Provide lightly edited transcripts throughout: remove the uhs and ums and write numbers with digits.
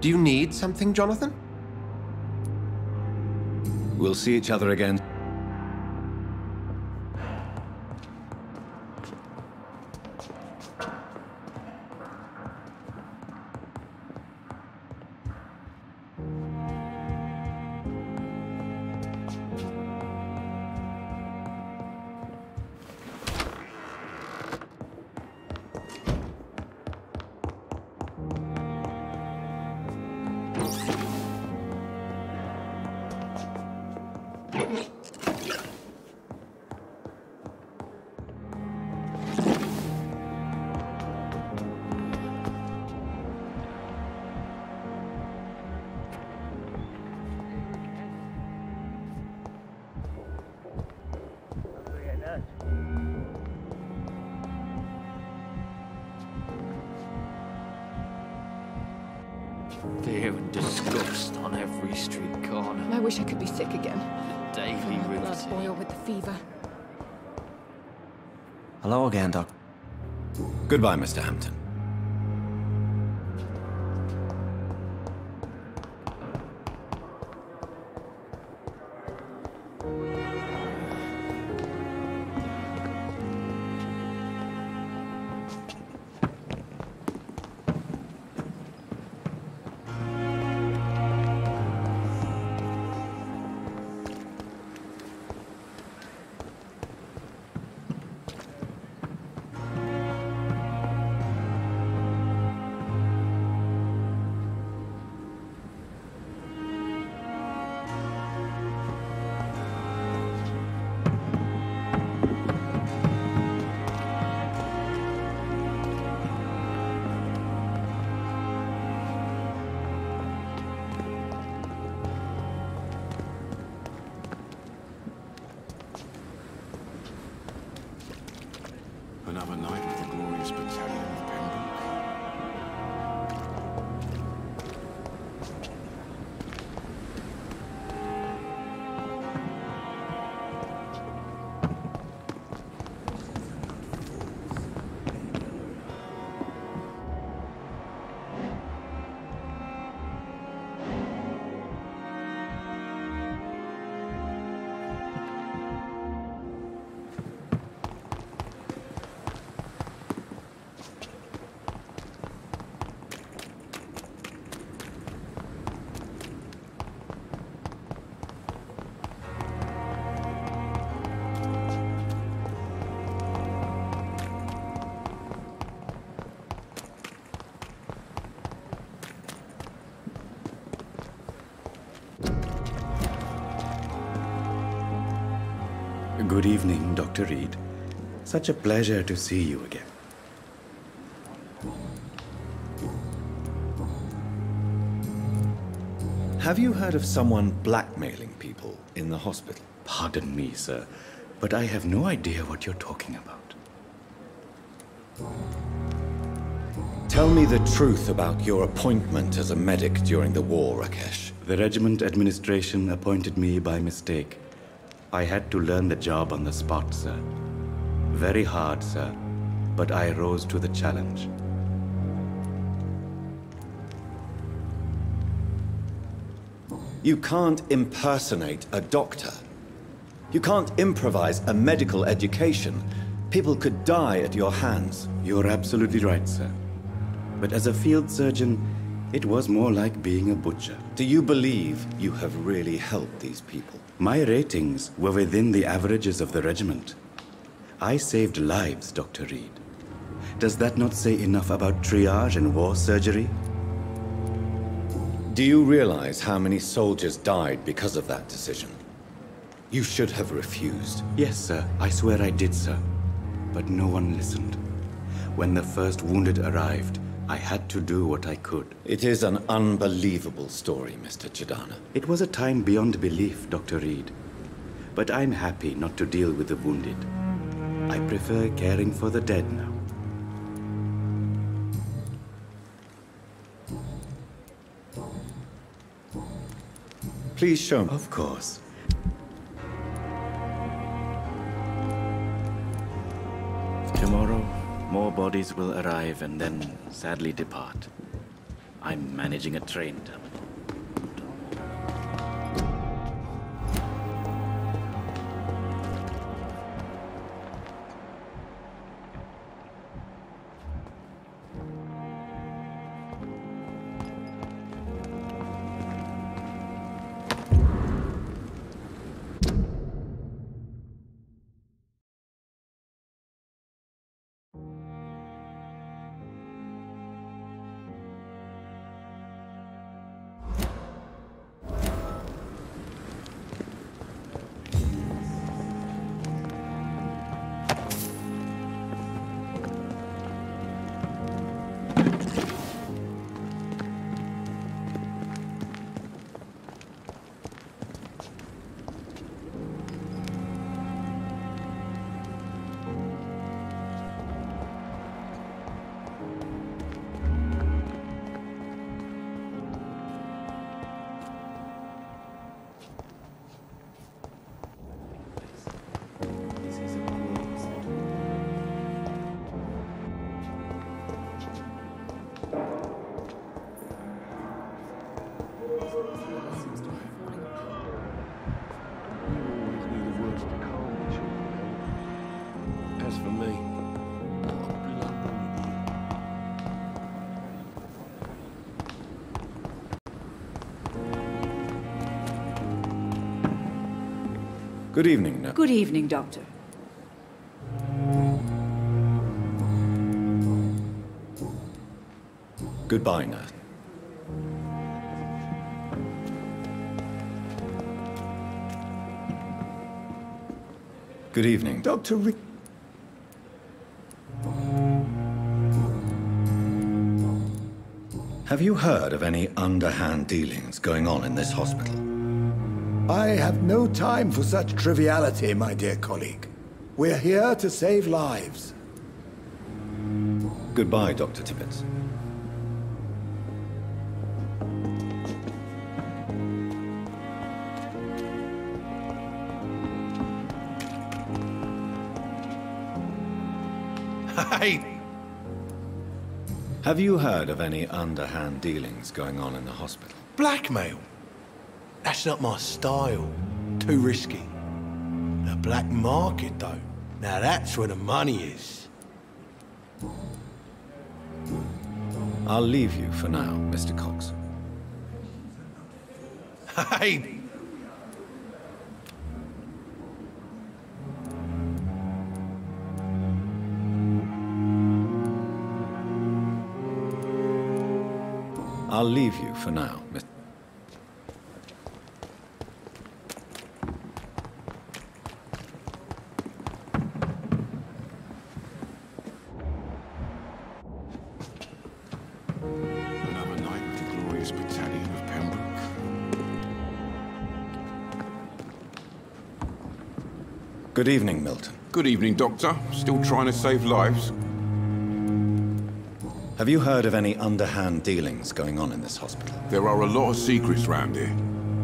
Do you need something, Jonathan? We'll see each other again. Fear and disgust on every street corner. I wish I could be sick again. The daily Blood routine. boil with the fever. Hello again, Doc. Goodbye, Mr. Hampton. Another night with the glorious battalion of Pembroke. Good evening, Dr. Reed. Such a pleasure to see you again. Have you heard of someone blackmailing people in the hospital? Pardon me, sir, but I have no idea what you're talking about. Tell me the truth about your appointment as a medic during the war, Rakesh. The regiment administration appointed me by mistake. I had to learn the job on the spot, sir. Very hard, sir, but I rose to the challenge. You can't impersonate a doctor. You can't improvise a medical education. People could die at your hands. You're absolutely right, sir. But as a field surgeon, it was more like being a butcher. Do you believe you have really helped these people? My ratings were within the averages of the regiment. I saved lives, Dr. Reed. Does that not say enough about triage and war surgery? Do you realize how many soldiers died because of that decision? You should have refused. Yes, sir. I swear I did, sir. But no one listened. When the first wounded arrived, I had to do what I could. It is an unbelievable story, Mr. Chidana. It was a time beyond belief, Dr. Reed. But I'm happy not to deal with the wounded. I prefer caring for the dead now. Please show me. Of course. Tomorrow, more bodies will arrive and then sadly depart. I'm managing a train terminal. As for me, Good evening, nurse. Good evening, Doctor. Goodbye, nurse. Good evening, Dr. Reed. Have you heard of any underhand dealings going on in this hospital? I have no time for such triviality, my dear colleague. We're here to save lives. Goodbye, Dr. Tibbets. hey, Have you heard of any underhand dealings going on in the hospital? Blackmail? That's not my style. Too risky. The black market, though. Now that's where the money is. I'll leave you for now, Mr. Cox. Hey! I'll leave you for now, Mr. Another night with the glorious battalion of Pembroke. Good evening, Milton. Good evening, Doctor. Still trying to save lives? Have you heard of any underhand dealings going on in this hospital? There are a lot of secrets round here.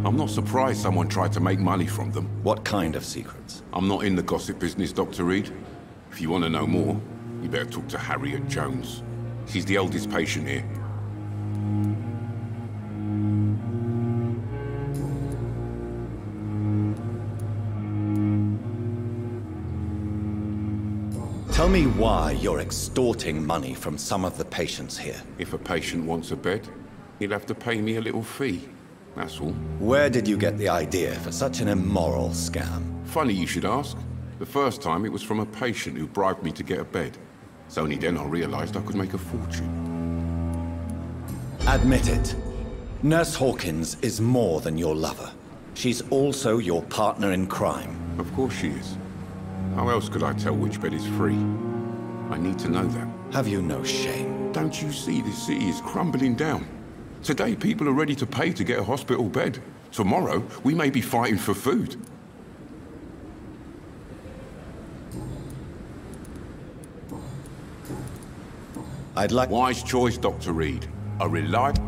I'm not surprised someone tried to make money from them. What kind of secrets? I'm not in the gossip business, Dr. Reed. If you want to know more, you better talk to Harriet Jones. She's the eldest patient here. Tell me why you're extorting money from some of the patients here. If a patient wants a bed, he'll have to pay me a little fee. That's all. Where did you get the idea for such an immoral scam? Funny you should ask. The first time it was from a patient who bribed me to get a bed. It's only then I realized I could make a fortune. Admit it. Nurse Hawkins is more than your lover. She's also your partner in crime. Of course she is. How else could I tell which bed is free? I need to know that. Have you no shame? Don't you see this city is crumbling down? Today, people are ready to pay to get a hospital bed. Tomorrow, we may be fighting for food. I'd like... Wise choice, Dr. Reed. A reliable...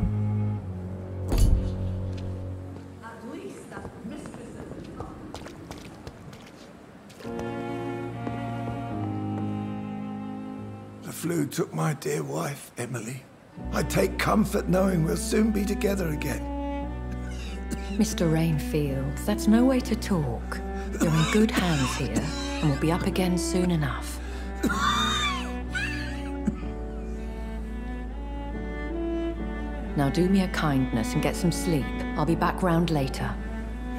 The flu took my dear wife, Emily. I take comfort knowing we'll soon be together again. Mr. Rainfield, that's no way to talk. You're in good hands here, and we'll be up again soon enough. Now do me a kindness and get some sleep. I'll be back round later.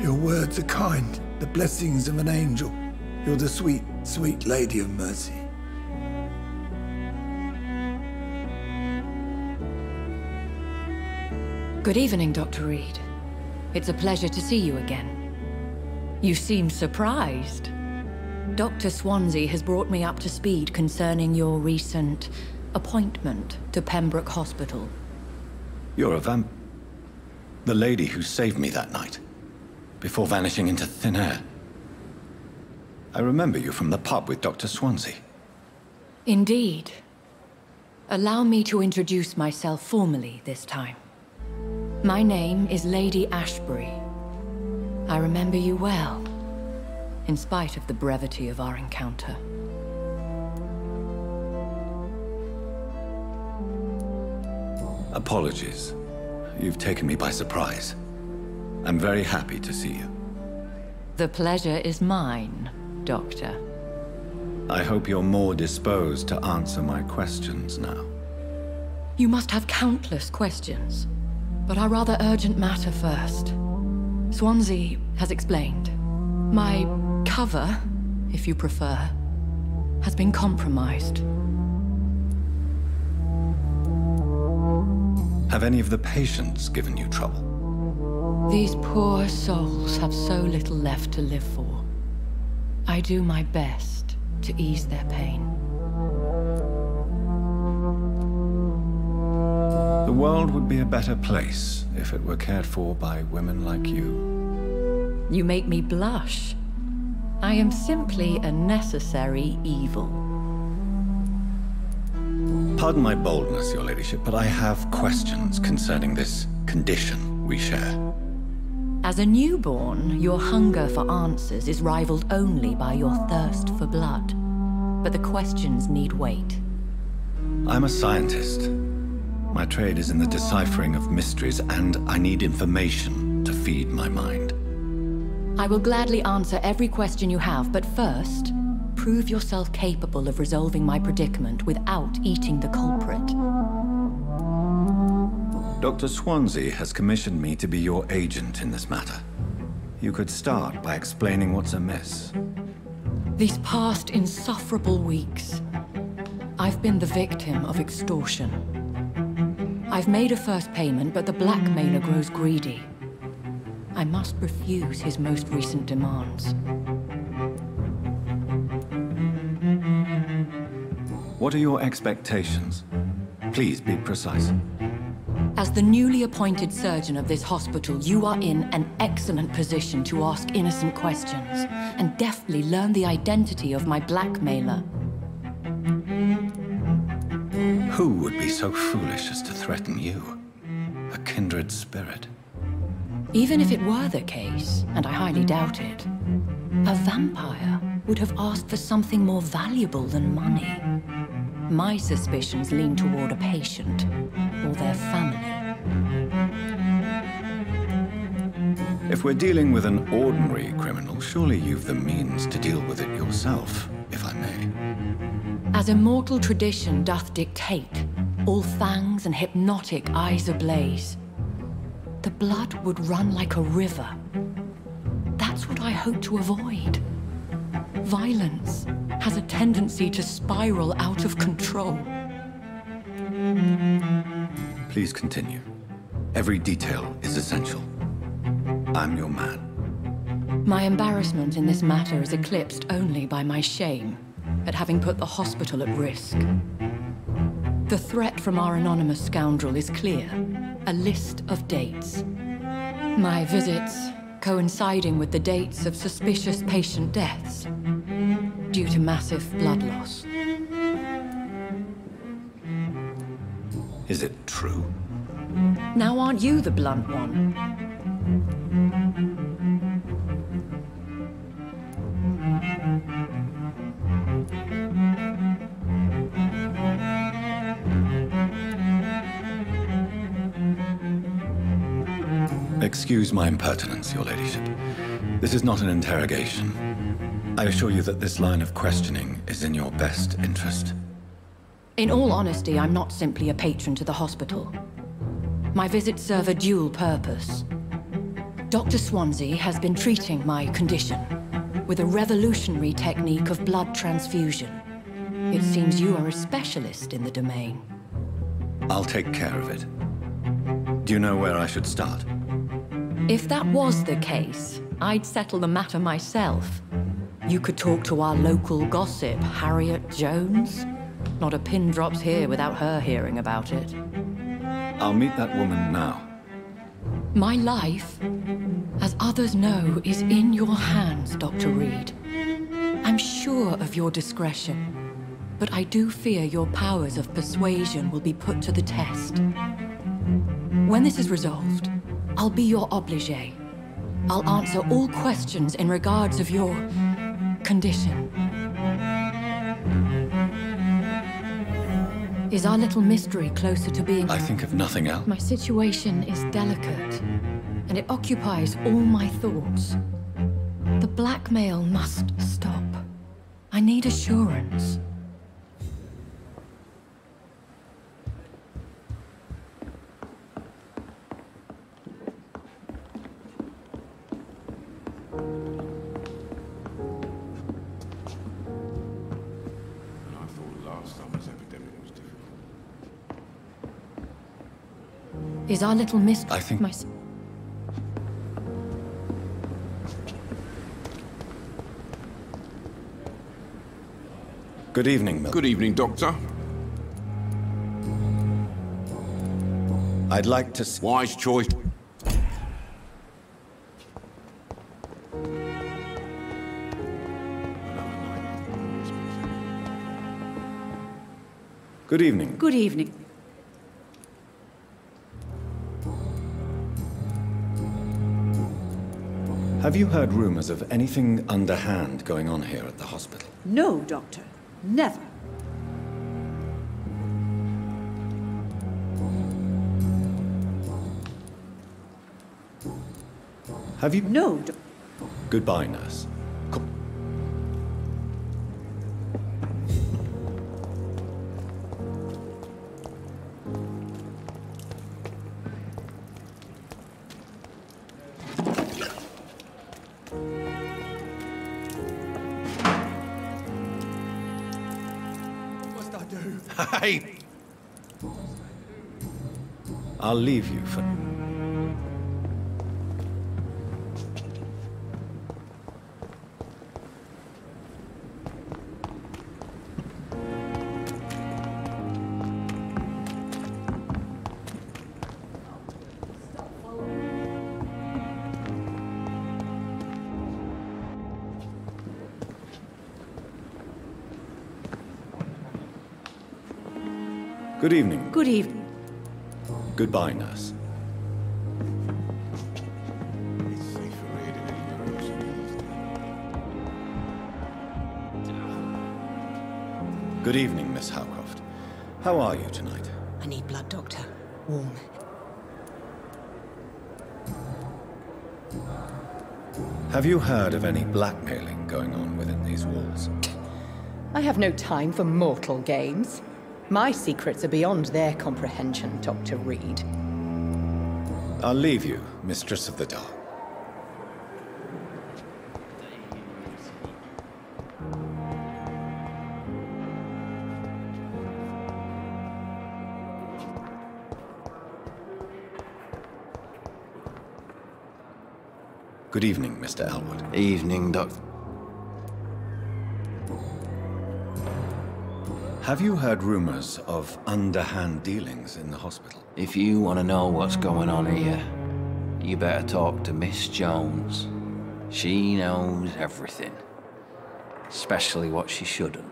Your words are kind, the blessings of an angel. You're the sweet, sweet Lady of Mercy. Good evening, Dr. Reed. It's a pleasure to see you again. You seem surprised. Dr. Swansea has brought me up to speed concerning your recent appointment to Pembroke Hospital. You're a the lady who saved me that night, before vanishing into thin air. I remember you from the pub with Dr. Swansea. Indeed. Allow me to introduce myself formally this time. My name is Lady Ashbury. I remember you well, in spite of the brevity of our encounter. Apologies. You've taken me by surprise. I'm very happy to see you. The pleasure is mine, Doctor. I hope you're more disposed to answer my questions now. You must have countless questions, but our rather urgent matter first. Swansea has explained. My cover, if you prefer, has been compromised. Have any of the patients given you trouble? These poor souls have so little left to live for. I do my best to ease their pain. The world would be a better place if it were cared for by women like you. You make me blush. I am simply a necessary evil. Pardon my boldness, Your Ladyship, but I have questions concerning this condition we share. As a newborn, your hunger for answers is rivaled only by your thirst for blood. But the questions need wait. I'm a scientist. My trade is in the deciphering of mysteries, and I need information to feed my mind. I will gladly answer every question you have, but first, prove yourself capable of resolving my predicament without eating the culprit. Dr. Swansea has commissioned me to be your agent in this matter. You could start by explaining what's amiss. These past insufferable weeks, I've been the victim of extortion. I've made a first payment, but the blackmailer grows greedy. I must refuse his most recent demands. What are your expectations? Please be precise. As the newly appointed surgeon of this hospital, you are in an excellent position to ask innocent questions and deftly learn the identity of my blackmailer. Who would be so foolish as to threaten you? A kindred spirit. Even if it were the case, and I highly doubt it, a vampire would have asked for something more valuable than money. My suspicions lean toward a patient or their family. If we're dealing with an ordinary criminal, surely you've the means to deal with it yourself, if I may. As immortal tradition doth dictate, all fangs and hypnotic eyes ablaze, the blood would run like a river. That's what I hope to avoid. Violence has a tendency to spiral out of control. Please continue. Every detail is essential. I'm your man. My embarrassment in this matter is eclipsed only by my shame at having put the hospital at risk. The threat from our anonymous scoundrel is clear. A list of dates. My visits coinciding with the dates of suspicious patient deaths due to massive blood loss. Is it true? Now aren't you the blunt one? Excuse my impertinence, Your Ladyship. This is not an interrogation. I assure you that this line of questioning is in your best interest. In all honesty, I'm not simply a patron to the hospital. My visits serve a dual purpose. Dr. Swansea has been treating my condition with a revolutionary technique of blood transfusion. It seems you are a specialist in the domain. I'll take care of it. Do you know where I should start? If that was the case, I'd settle the matter myself. You could talk to our local gossip, Harriet Jones. Not a pin drops here without her hearing about it. I'll meet that woman now. My life, as others know, is in your hands, Dr. Reed. I'm sure of your discretion, but I do fear your powers of persuasion will be put to the test. When this is resolved, I'll be your obligé. I'll answer all questions in regards of your condition. Is our little mystery closer to being... I think of nothing else. My situation is delicate, and it occupies all my thoughts. The blackmail must stop. I need assurance. Is our little mystery... I think... Good evening, Milton. Good evening, Doctor. I'd like to... Wise choice. Good evening. Good evening. Have you heard rumors of anything underhand going on here at the hospital? No, Doctor. Never. Have you... No, Goodbye, nurse. Hey! I'll leave you for... Good evening. Good evening. Goodbye, nurse. Good evening, Miss Howcroft. How are you tonight? I need blood, Doctor. Warm. Have you heard of any blackmailing going on within these walls? I have no time for mortal games. My secrets are beyond their comprehension, Dr. Reed. I'll leave you, Mistress of the Dark. Good evening, Mr. Elwood. Evening, Doctor. Have you heard rumors of underhand dealings in the hospital? If you want to know what's going on here, you better talk to Miss Jones. She knows everything. Especially what she shouldn't.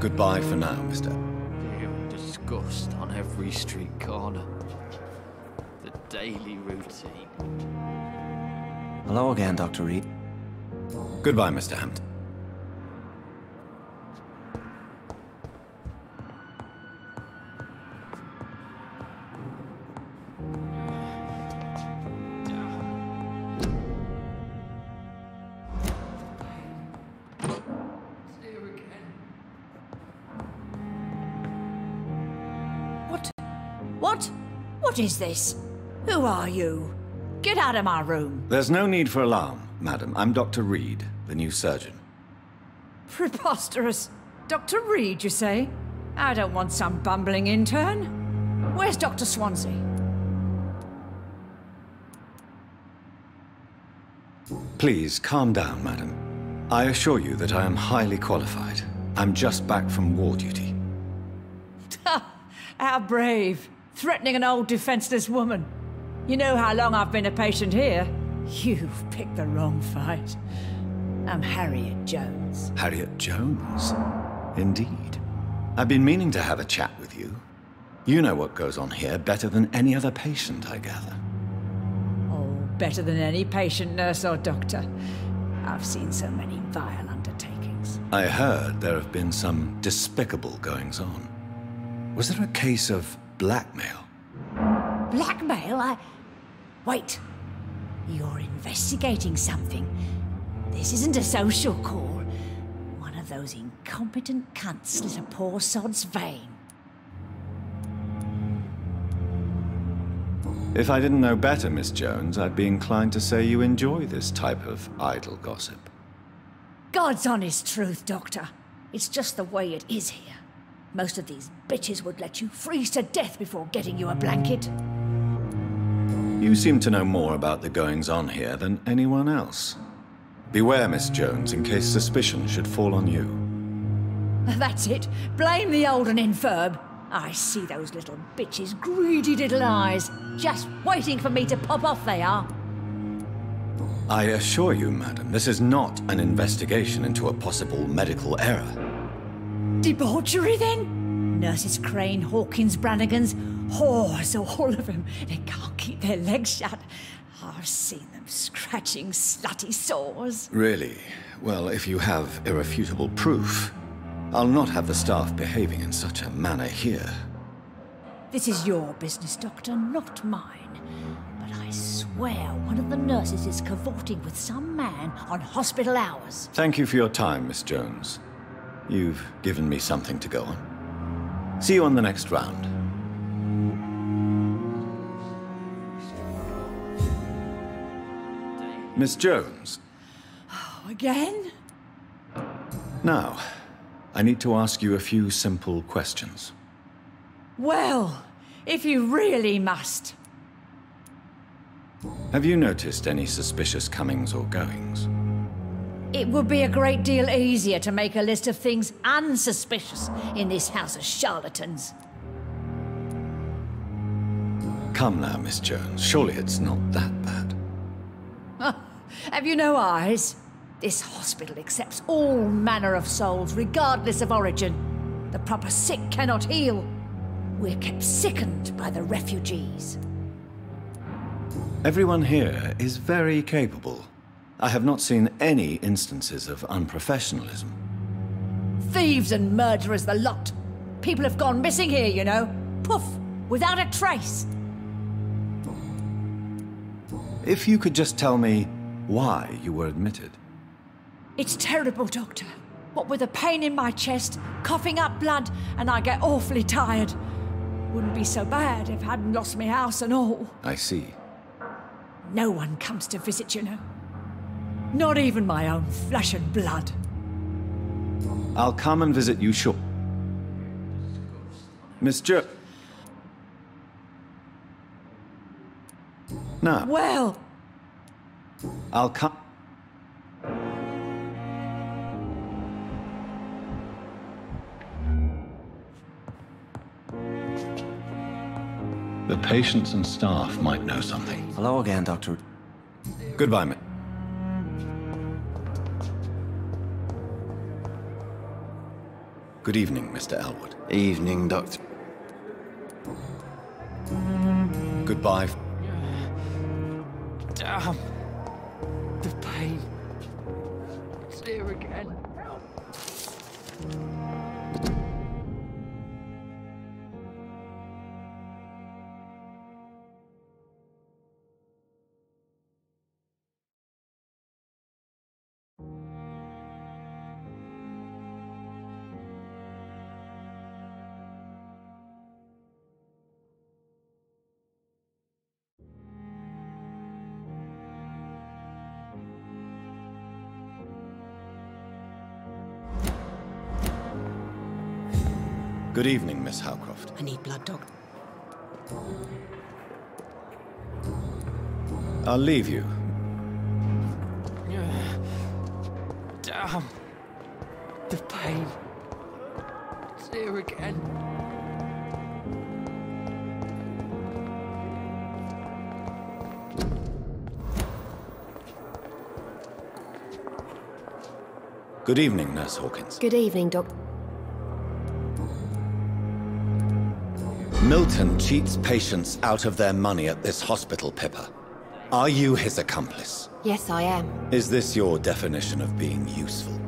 Goodbye for now, Mr. Fear and disgust on every street corner. The daily routine. Hello again, Dr. Reed. Goodbye, Mr. Hampton. What is this? Who are you? Get out of my room. There's no need for alarm, madam. I'm Dr. Reed, the new surgeon. Preposterous. Dr. Reed, you say? I don't want some bumbling intern. Where's Dr. Swansea? Please, calm down, madam. I assure you that I am highly qualified. I'm just back from war duty. How brave. Threatening an old defenseless woman. You know how long I've been a patient here? You've picked the wrong fight. I'm Harriet Jones. Harriet Jones? Indeed. I've been meaning to have a chat with you. You know what goes on here better than any other patient, I gather. Oh, better than any patient, nurse or doctor. I've seen so many vile undertakings. I heard there have been some despicable goings-on. Was there a case of blackmail? Blackmail? Wait. You're investigating something. This isn't a social call. One of those incompetent cunts slit a poor sod's vein. If I didn't know better, Miss Jones, I'd be inclined to say you enjoy this type of idle gossip. God's honest truth, Doctor. It's just the way it is here. Most of these bitches would let you freeze to death before getting you a blanket. You seem to know more about the goings-on here than anyone else. Beware, Miss Jones, in case suspicion should fall on you. That's it. Blame the old and infirm. I see those little bitches' greedy little eyes. Just waiting for me to pop off they are. I assure you, madam, this is not an investigation into a possible medical error. Debauchery, then? Nurses Crane, Hawkins, Brannigans, whores, all of them. They can't keep their legs shut. I've seen them scratching slutty sores. Really? Well, if you have irrefutable proof, I'll not have the staff behaving in such a manner here. This is your business, Doctor, not mine. But I swear one of the nurses is cavorting with some man on hospital hours. Thank you for your time, Miss Jones. You've given me something to go on. See you on the next round. Miss Jones. Oh, again? Now, I need to ask you a few simple questions. Well, if you really must. Have you noticed any suspicious comings or goings? It would be a great deal easier to make a list of things unsuspicious in this house of charlatans. Come now, Miss Jones. Surely it's not that bad. Have you no eyes? This hospital accepts all manner of souls, regardless of origin. The proper sick cannot heal. We're kept sickened by the refugees. Everyone here is very capable. I have not seen any instances of unprofessionalism. Thieves and murderers, the lot. People have gone missing here, you know. Poof, without a trace. If you could just tell me why you were admitted. It's terrible, Doctor. What with a pain in my chest, coughing up blood, and I get awfully tired. Wouldn't be so bad if I hadn't lost my house and all. I see. No one comes to visit, you know. Not even my own flesh and blood. I'll come and visit you short. Miss Jo... Now, Well, I'll come. The patients and staff might know something. Hello again, Doctor. Goodbye, mate. Good evening, Mr. Elwood. Evening, Doctor. Goodbye. Damn. The pain. It's here again. Good evening, Miss Howcroft. I need blood, Doctor. I'll leave you. Damn. The pain. It's here again. Good evening, Nurse Hawkins. Good evening, Doctor. Milton cheats patients out of their money at this hospital, Pippa. Are you his accomplice? Yes, I am. Is this your definition of being useful?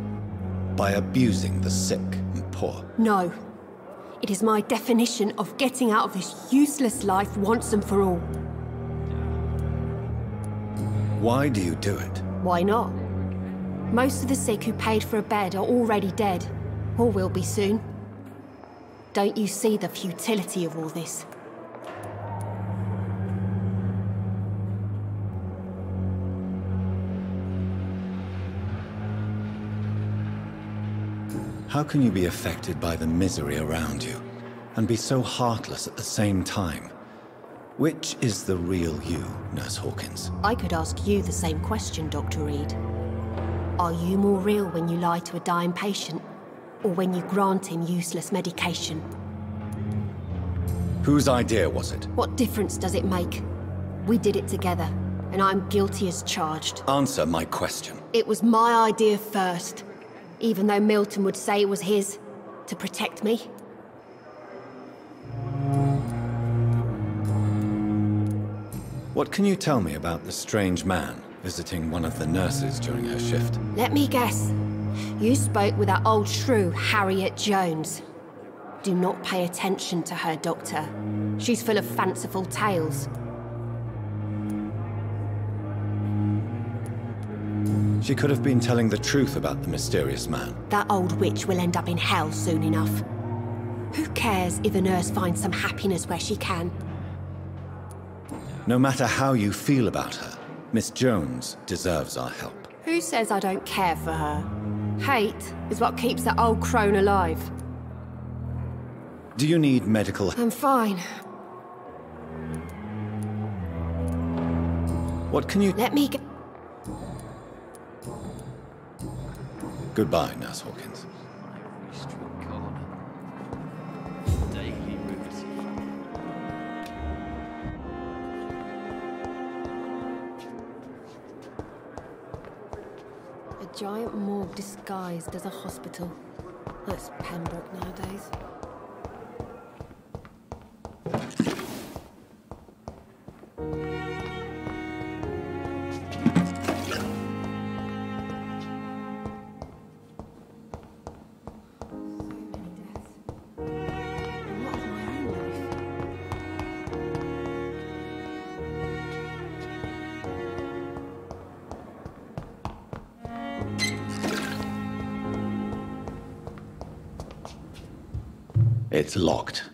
By abusing the sick and poor? No. It is my definition of getting out of this useless life once and for all. Why do you do it? Why not? Most of the sick who paid for a bed are already dead, or will be soon. Don't you see the futility of all this? How can you be affected by the misery around you, and be so heartless at the same time? Which is the real you, Nurse Hawkins? I could ask you the same question, Dr. Reed. Are you more real when you lie to a dying patient, or when you grant him useless medication? Whose idea was it? What difference does it make? We did it together, and I'm guilty as charged. Answer my question. It was my idea first, even though Milton would say it was his, to protect me. What can you tell me about the strange man visiting one of the nurses during her shift? Let me guess. You spoke with that old shrew, Harriet Jones. Do not pay attention to her, Doctor. She's full of fanciful tales. She could have been telling the truth about the mysterious man. That old witch will end up in hell soon enough. Who cares if a nurse finds some happiness where she can? No matter how you feel about her, Miss Jones deserves our help. Who says I don't care for her? Hate is what keeps that old crone alive. Do you need medical help? I'm fine. What can you... Let me get... Goodbye, Nurse Hawkins. A giant morgue disguised as a hospital. That's Pembroke nowadays. It's locked.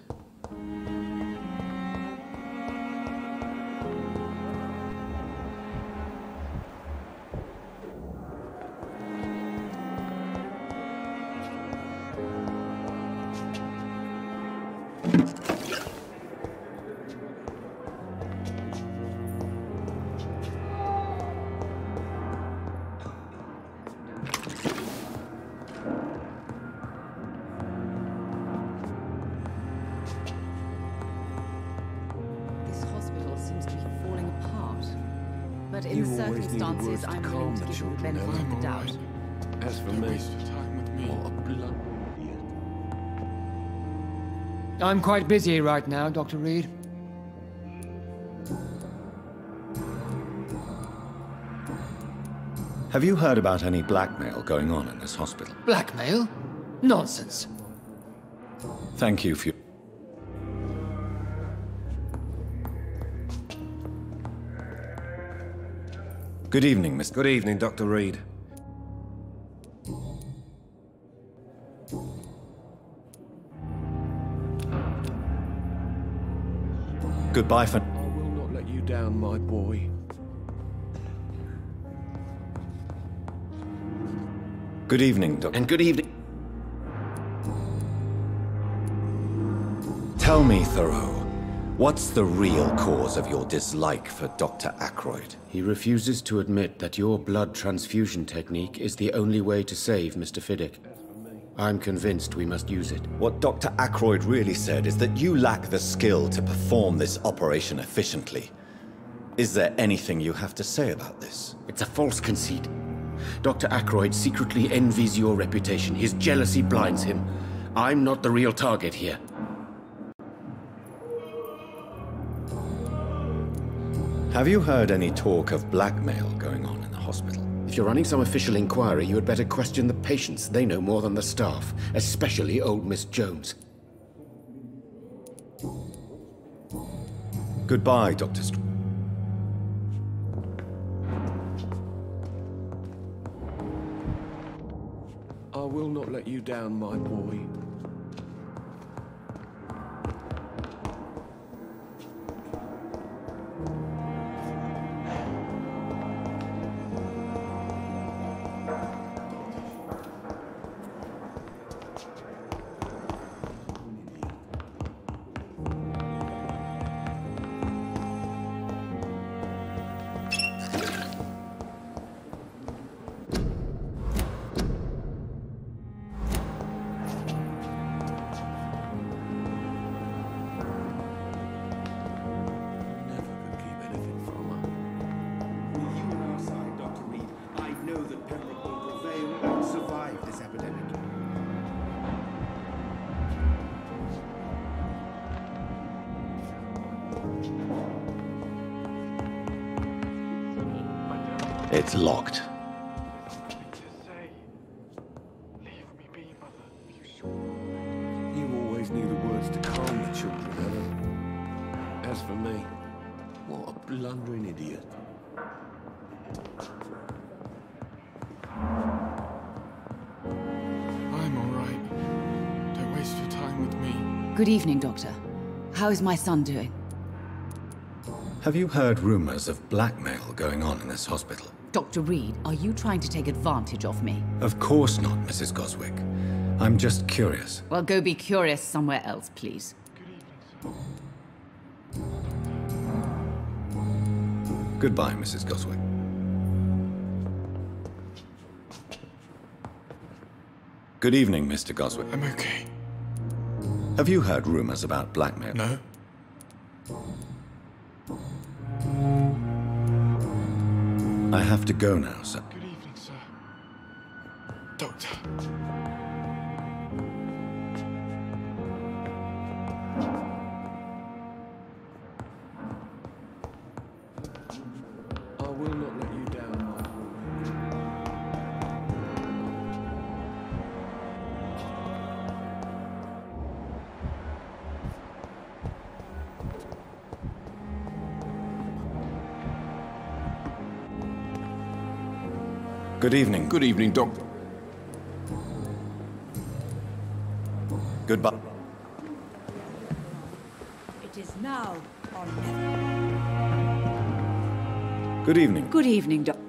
But in the circumstances, I'm willing to give you the benefit of the doubt. As for me, what a blood. I'm quite busy right now, Dr. Reed. Have you heard about any blackmail going on in this hospital? Blackmail? Nonsense. Thank you for your... Good evening, Mr. Good evening, Dr. Reed. Goodbye for... I will not let you down, my boy. Good evening, Doctor. And good evening. Tell me, Thoreau, what's the real cause of your dislike for Dr. Ackroyd? He refuses to admit that your blood transfusion technique is the only way to save Mr. Fiddick. I'm convinced we must use it. What Dr. Ackroyd really said is that you lack the skill to perform this operation efficiently. Is there anything you have to say about this? It's a false conceit. Dr. Ackroyd secretly envies your reputation. His jealousy blinds him. I'm not the real target here. Have you heard any talk of blackmail going on in the hospital? If you're running some official inquiry, you had better question the patients. They know more than the staff, especially old Miss Jones. Goodbye, Dr. I will not let you down, my boy. It's locked. You always knew the words to calm the children, Ellen. As for me, what a blundering idiot. I'm all right. Don't waste your time with me. Good evening, Doctor. How is my son doing? Have you heard rumors of blackmail going on in this hospital? Dr. Reed, are you trying to take advantage of me? Of course not, Mrs. Goswick. I'm just curious. Well, go be curious somewhere else, please. Goodbye, Mrs. Goswick. Good evening, Mr. Goswick. I'm okay. Have you heard rumors about blackmail? No. I have to go now, sir. Good evening, sir. Doctor. I will not let you down, my boy. Good evening. Good evening, Doctor. Goodbye. It is now or never. Good evening. Good evening, Doctor.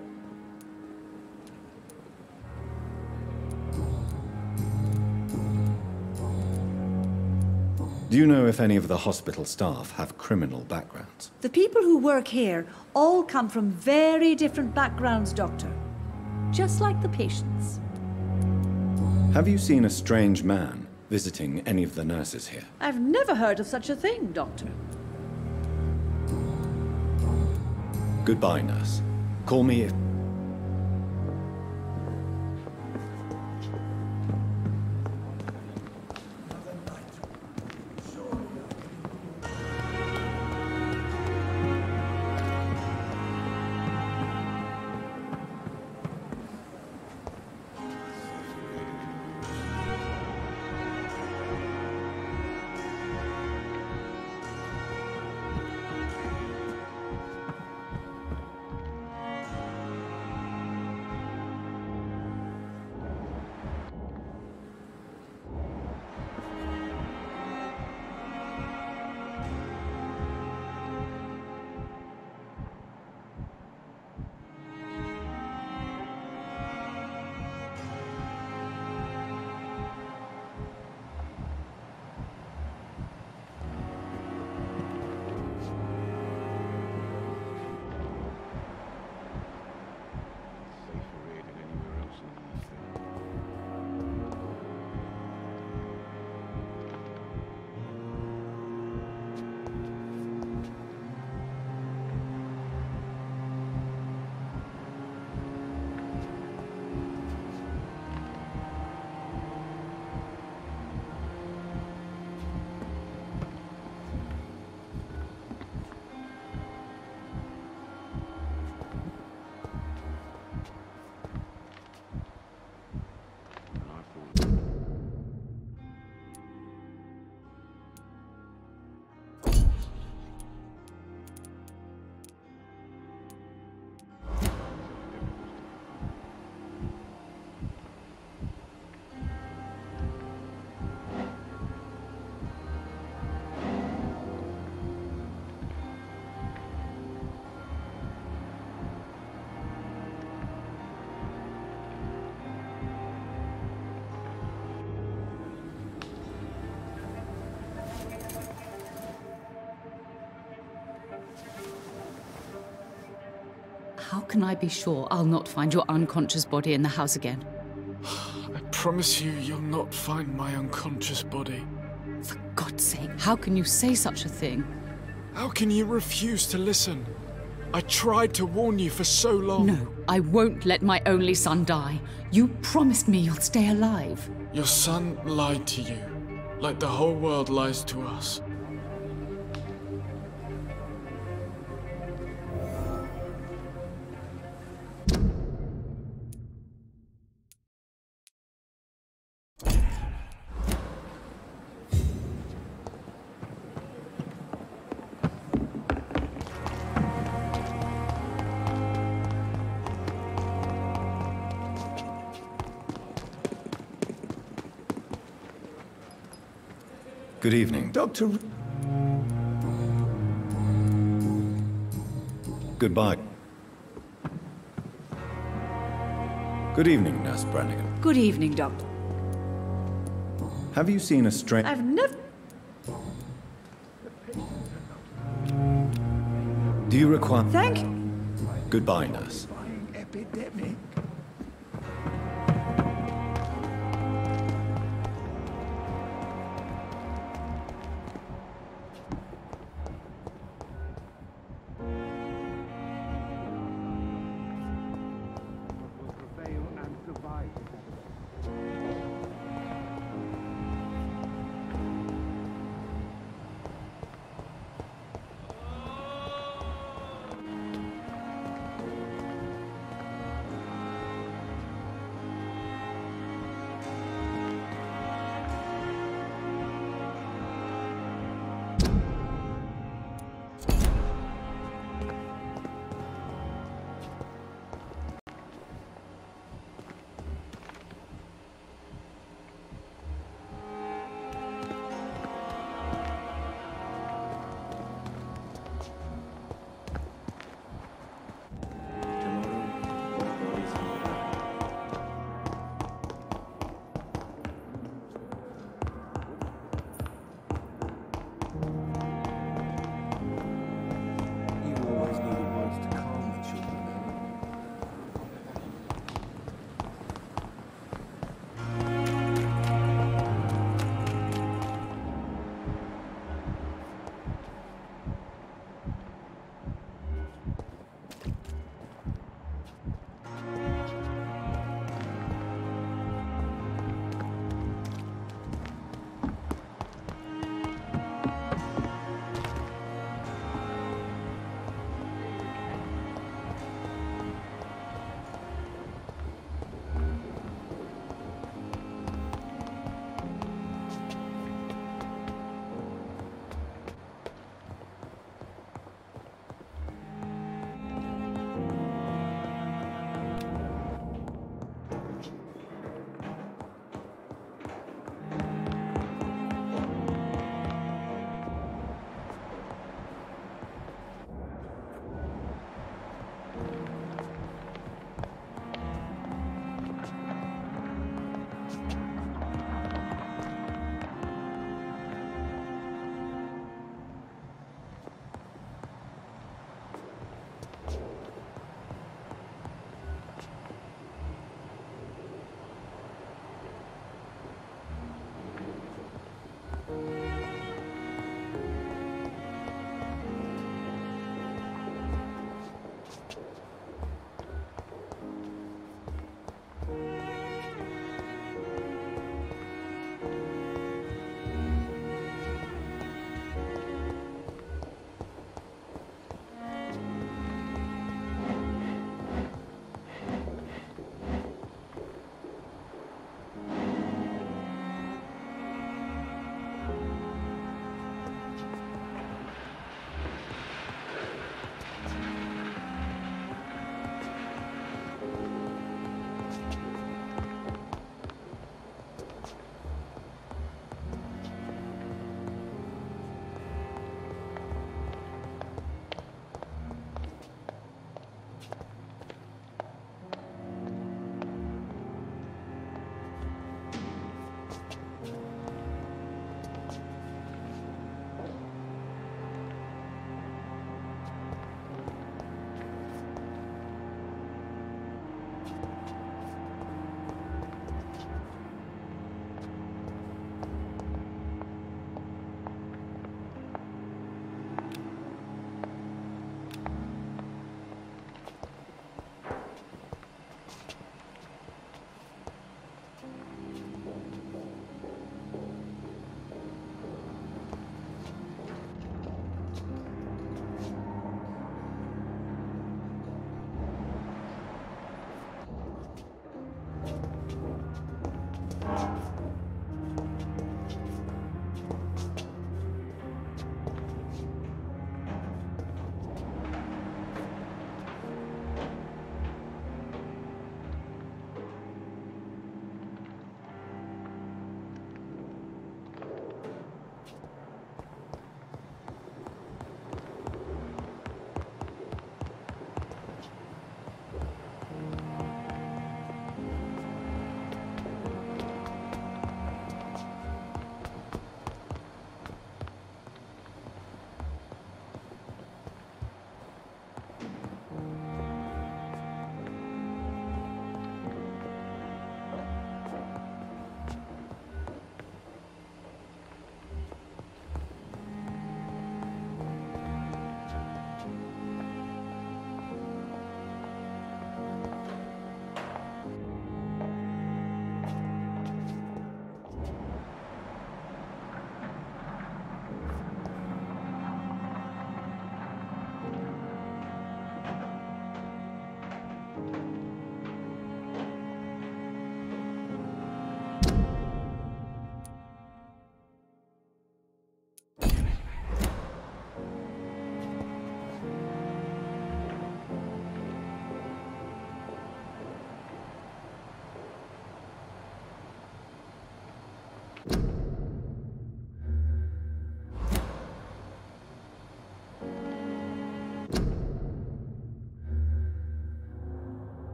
Do you know if any of the hospital staff have criminal backgrounds? The people who work here all come from very different backgrounds, Doctor. Just like the patients. Have you seen a strange man visiting any of the nurses here? I've never heard of such a thing, Doctor. Goodbye, nurse. Call me if... How can I be sure I'll not find your unconscious body in the house again? I promise you, you'll not find my unconscious body. For God's sake, how can you say such a thing? How can you refuse to listen? I tried to warn you for so long. No, I won't let my only son die. You promised me you'll stay alive. Your son lied to you, like the whole world lies to us. Good evening. Dr. Goodbye. Good evening, Nurse Brannigan. Good evening, Doctor. Have you seen a strange... I've never... Do you require... Thank you. Goodbye, Nurse. Epidemic.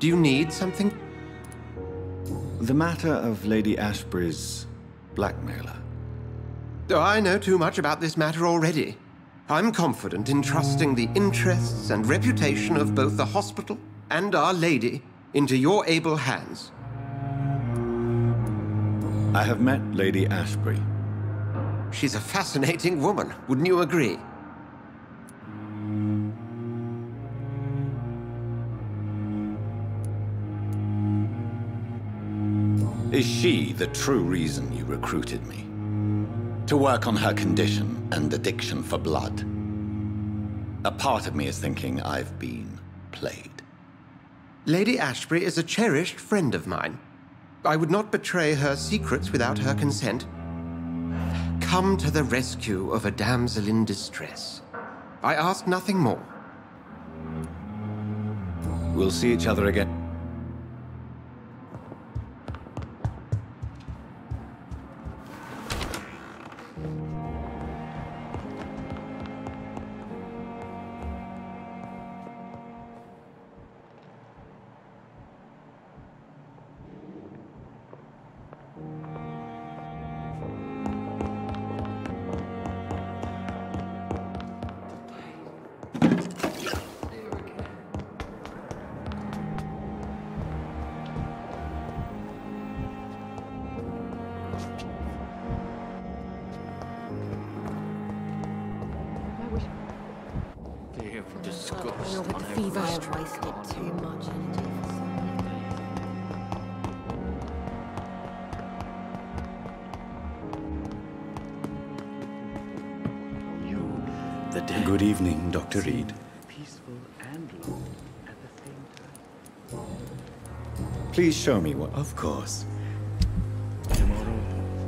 Do you need something? The matter of Lady Ashbury's blackmailer. Oh, I know too much about this matter already. I'm confident in trusting the interests and reputation of both the hospital and Our Lady into your able hands. I have met Lady Ashbury. She's a fascinating woman, wouldn't you agree? Is she the true reason you recruited me? To work on her condition and addiction for blood? A part of me is thinking I've been played. Lady Ashbury is a cherished friend of mine. I would not betray her secrets without her consent. Come to the rescue of a damsel in distress. I ask nothing more. We'll see each other again. I've wasted too much energy for so many Good evening, Dr. Reed. Peaceful and long at the same time. Please show me what... Of course. Tomorrow,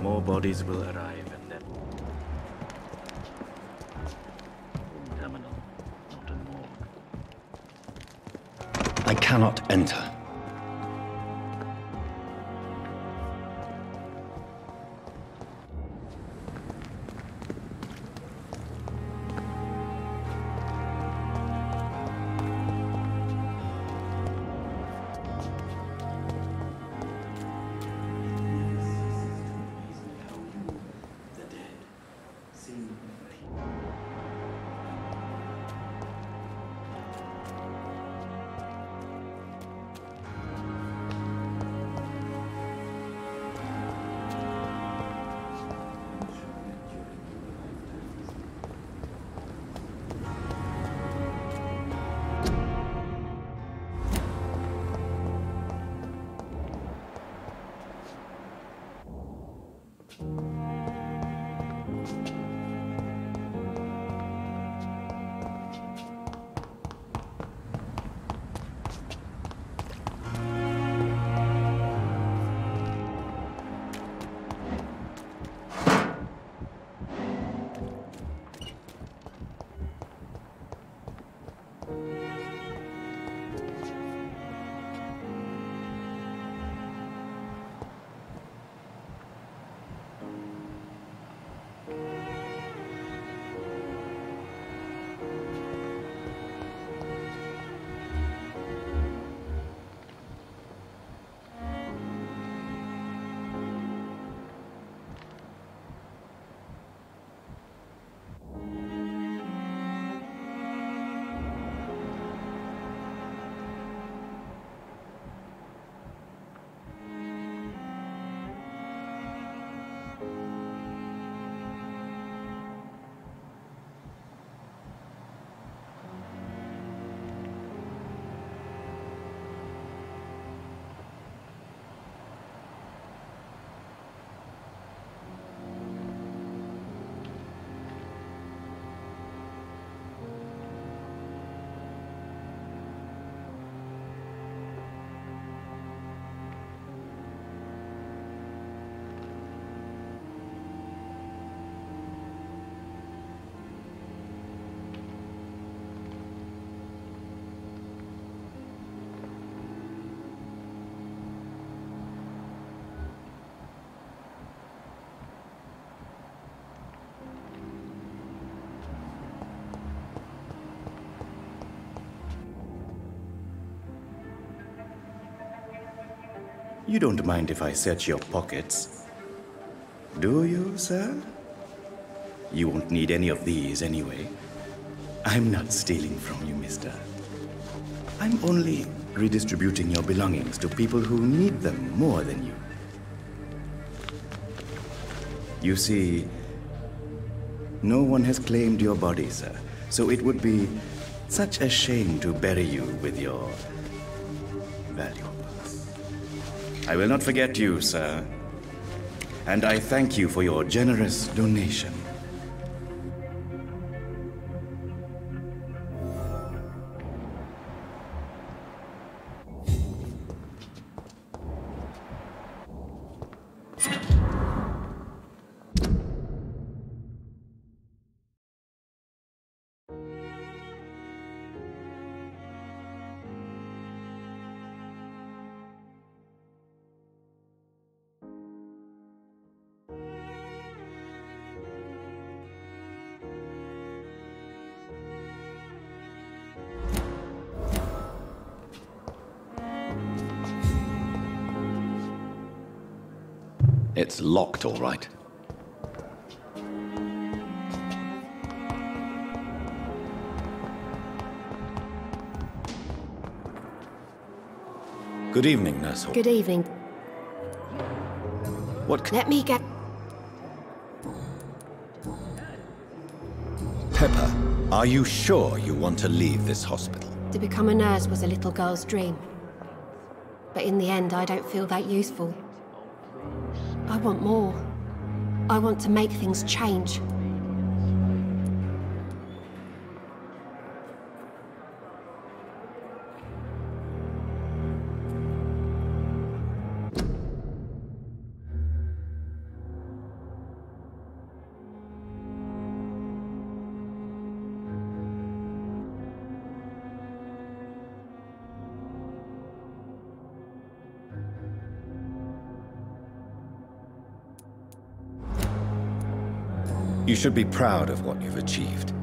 more bodies will arrive and then... Terminal, not a morgue. I cannot enter. You don't mind if I search your pockets, do you, sir? You won't need any of these anyway. I'm not stealing from you, mister. I'm only redistributing your belongings to people who need them more than you. You see, no one has claimed your body, sir, so it would be such a shame to bury you with your valuables. I will not forget you, sir, and I thank you for your generous donation. It's locked, all right. Good evening, Nurse Hawkins. Good evening. Let me get... Pepper, are you sure you want to leave this hospital? To become a nurse was a little girl's dream. But in the end, I don't feel that useful. I want more. I want to make things change. You should be proud of what you've achieved.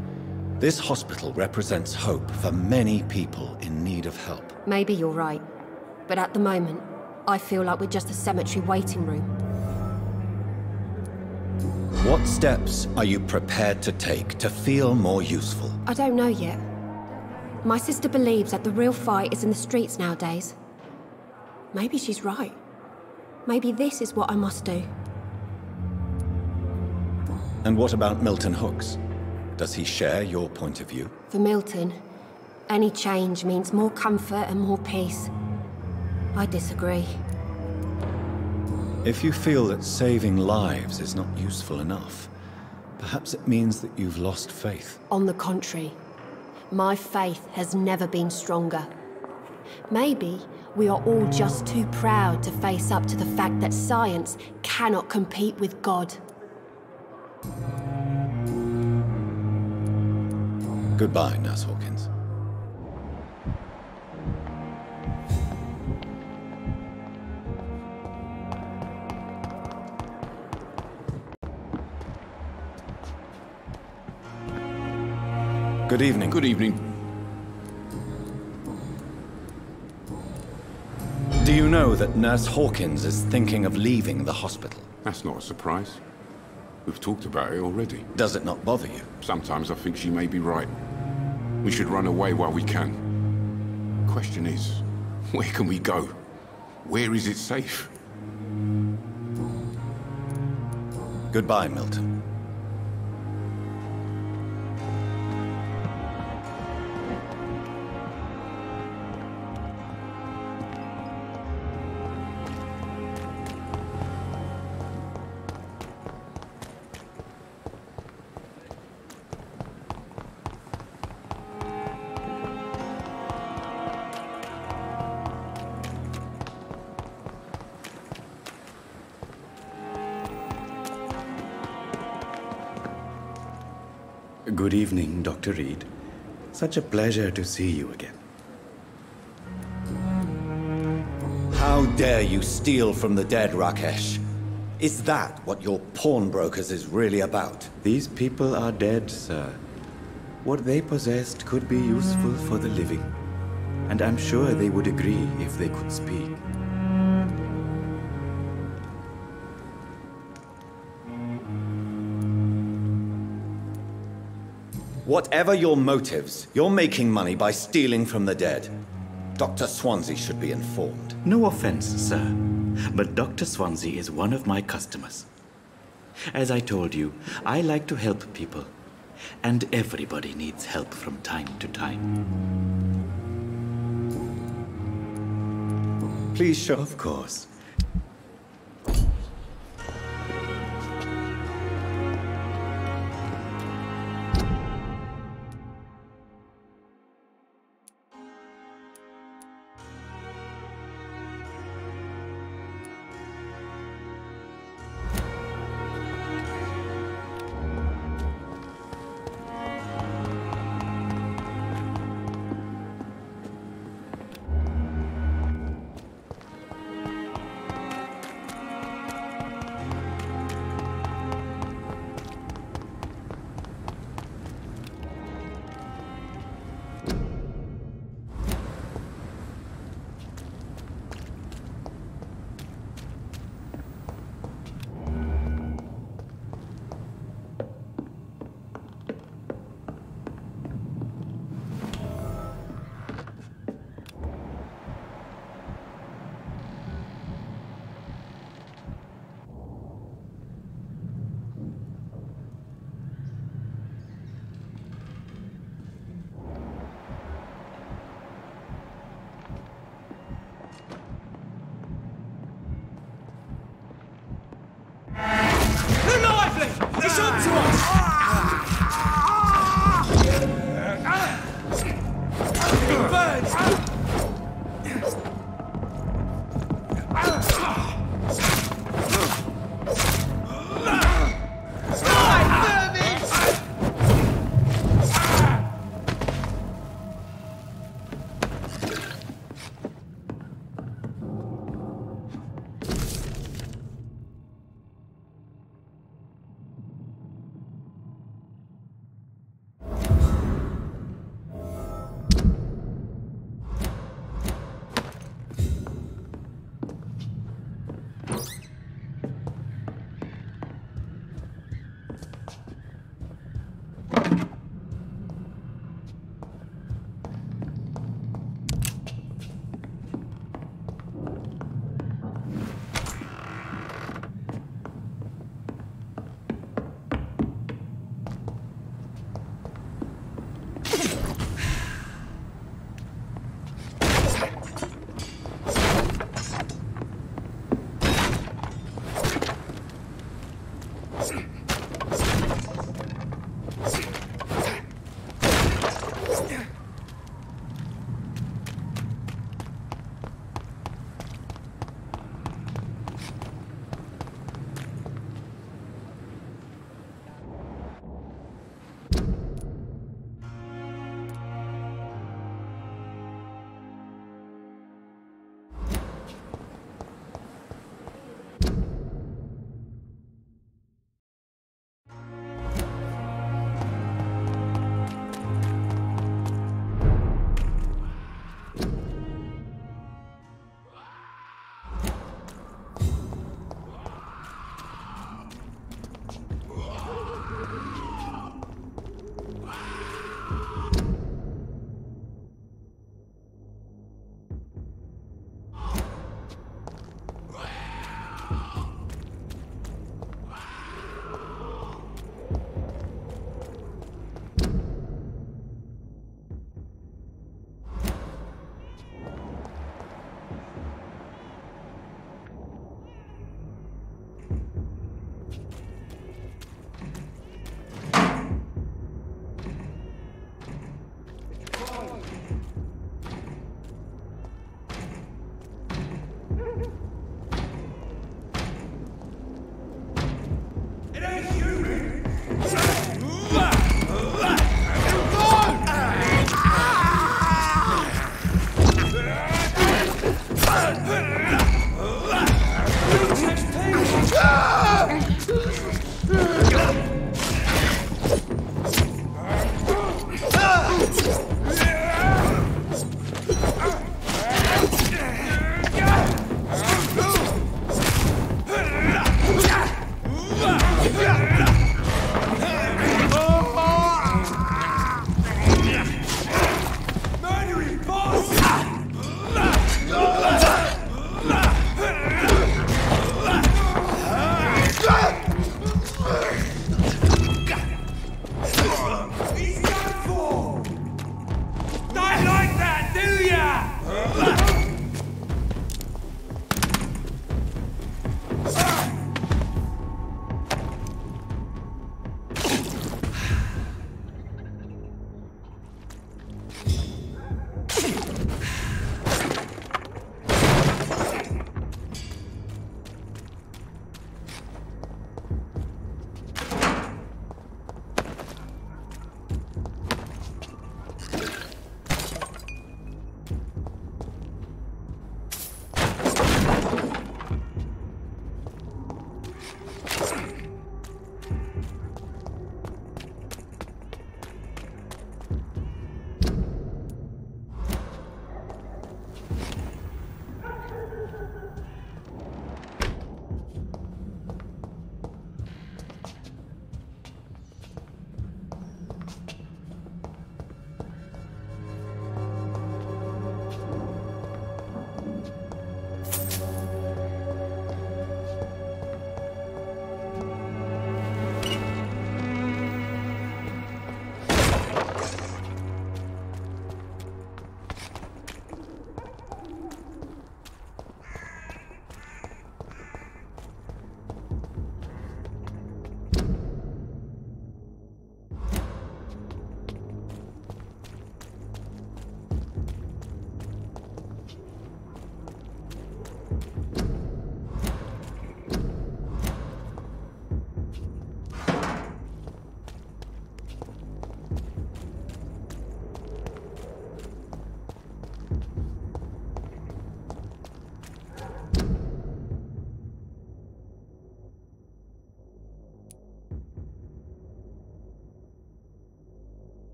This hospital represents hope for many people in need of help. Maybe you're right. But at the moment, I feel like we're just a cemetery waiting room. What steps are you prepared to take to feel more useful? I don't know yet. My sister believes that the real fight is in the streets nowadays. Maybe she's right. Maybe this is what I must do. And what about Milton Hooks? Does he share your point of view? For Milton, any change means more comfort and more peace. I disagree. If you feel that saving lives is not useful enough, perhaps it means that you've lost faith. On the contrary, my faith has never been stronger. Maybe we are all just too proud to face up to the fact that science cannot compete with God. Goodbye, Nurse Hawkins. Good evening. Good evening. Do you know that Nurse Hawkins is thinking of leaving the hospital? That's not a surprise. We've talked about it already. Does it not bother you? Sometimes I think she may be right. We should run away while we can. Question is, where can we go? Where is it safe? Goodbye, Milton. Good evening, Dr. Reed. Such a pleasure to see you again. How dare you steal from the dead, Rakesh? Is that what your pawnbrokers is really about? These people are dead, sir. What they possessed could be useful for the living. And I'm sure they would agree if they could speak. Whatever your motives, you're making money by stealing from the dead. Dr. Swansea should be informed. No offense, sir, but Dr. Swansea is one of my customers. As I told you, I like to help people, and everybody needs help from time to time. Please show. Of course.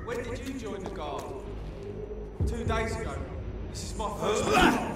When did you join the Guard? 2 days ago. This is my first one.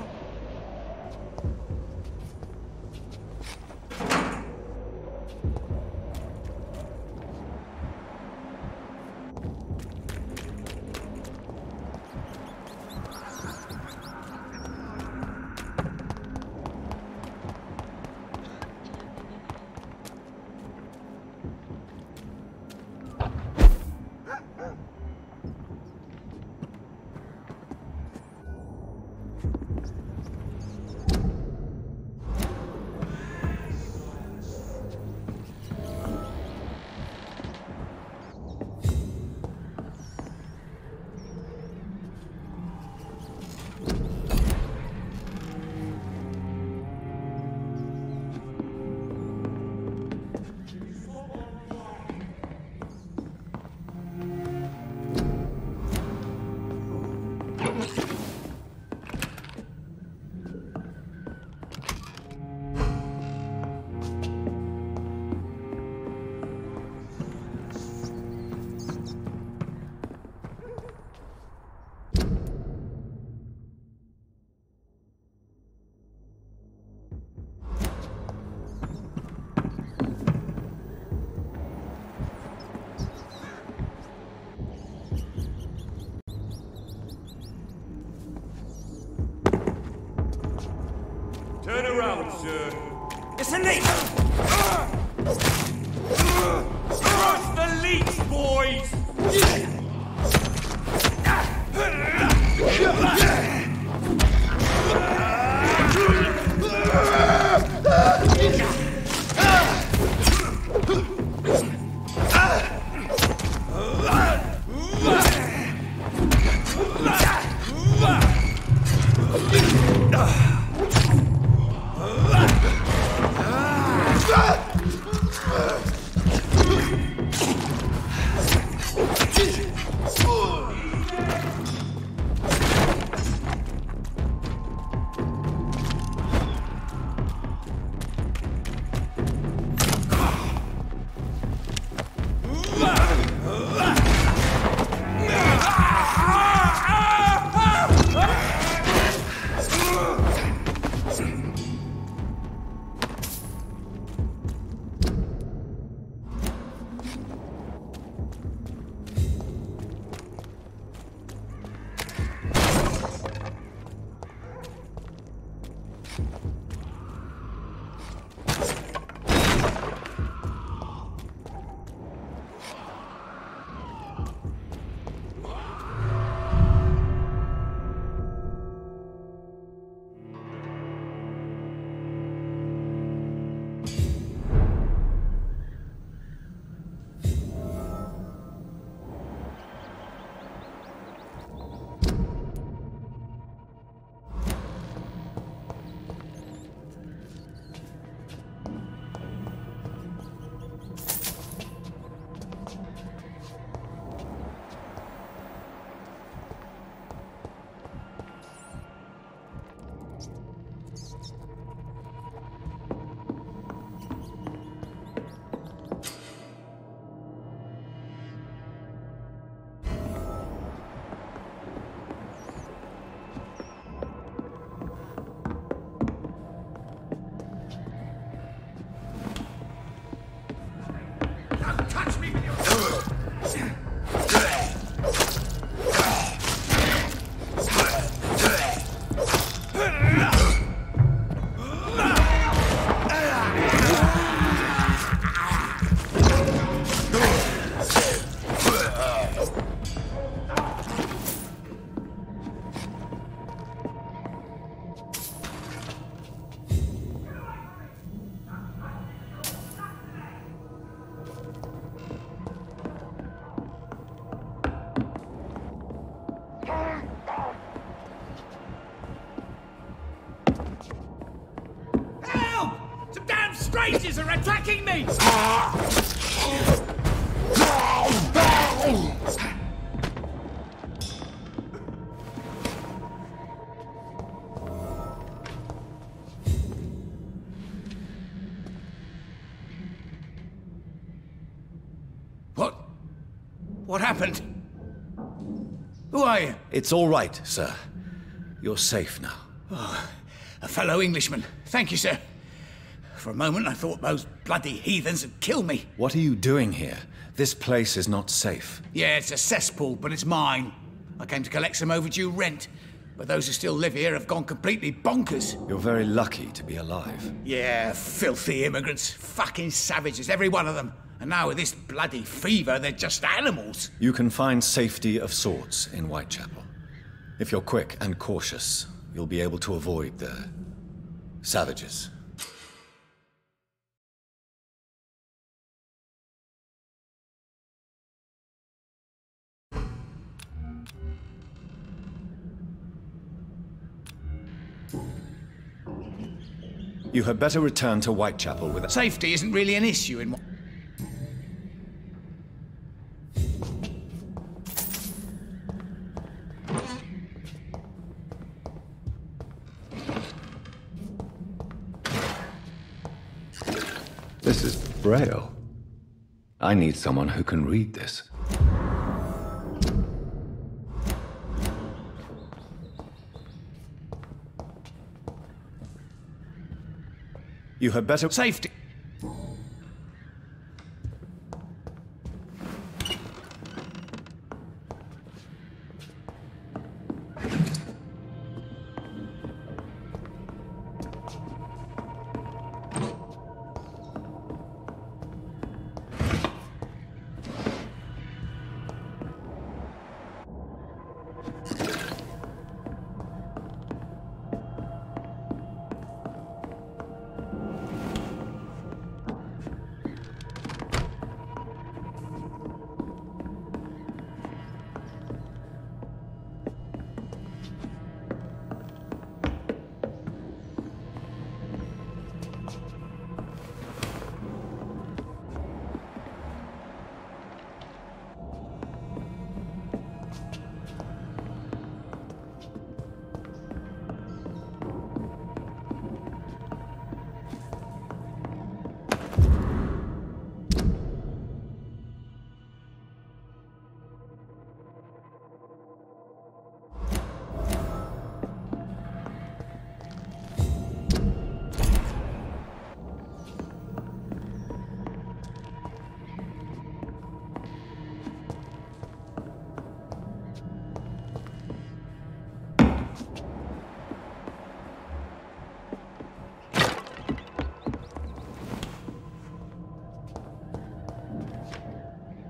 Turn around, sir. It's a leech! Crush the leech, boys! traitors are attacking me! What happened? Who are you? It's all right, sir. You're safe now. Oh, a fellow Englishman. Thank you, sir. For a moment, I thought those bloody heathens had killed me. What are you doing here? This place is not safe. Yeah, it's a cesspool, but it's mine. I came to collect some overdue rent, but those who still live here have gone completely bonkers. You're very lucky to be alive. Yeah, filthy immigrants. Fucking savages, every one of them. And now with this bloody fever, they're just animals. You can find safety of sorts in Whitechapel. If you're quick and cautious, you'll be able to avoid the savages. You had better return to Whitechapel with... Safety isn't really an issue in... This is Braille. I need someone who can read this. You had better... Safety!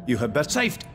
You had better... Safety!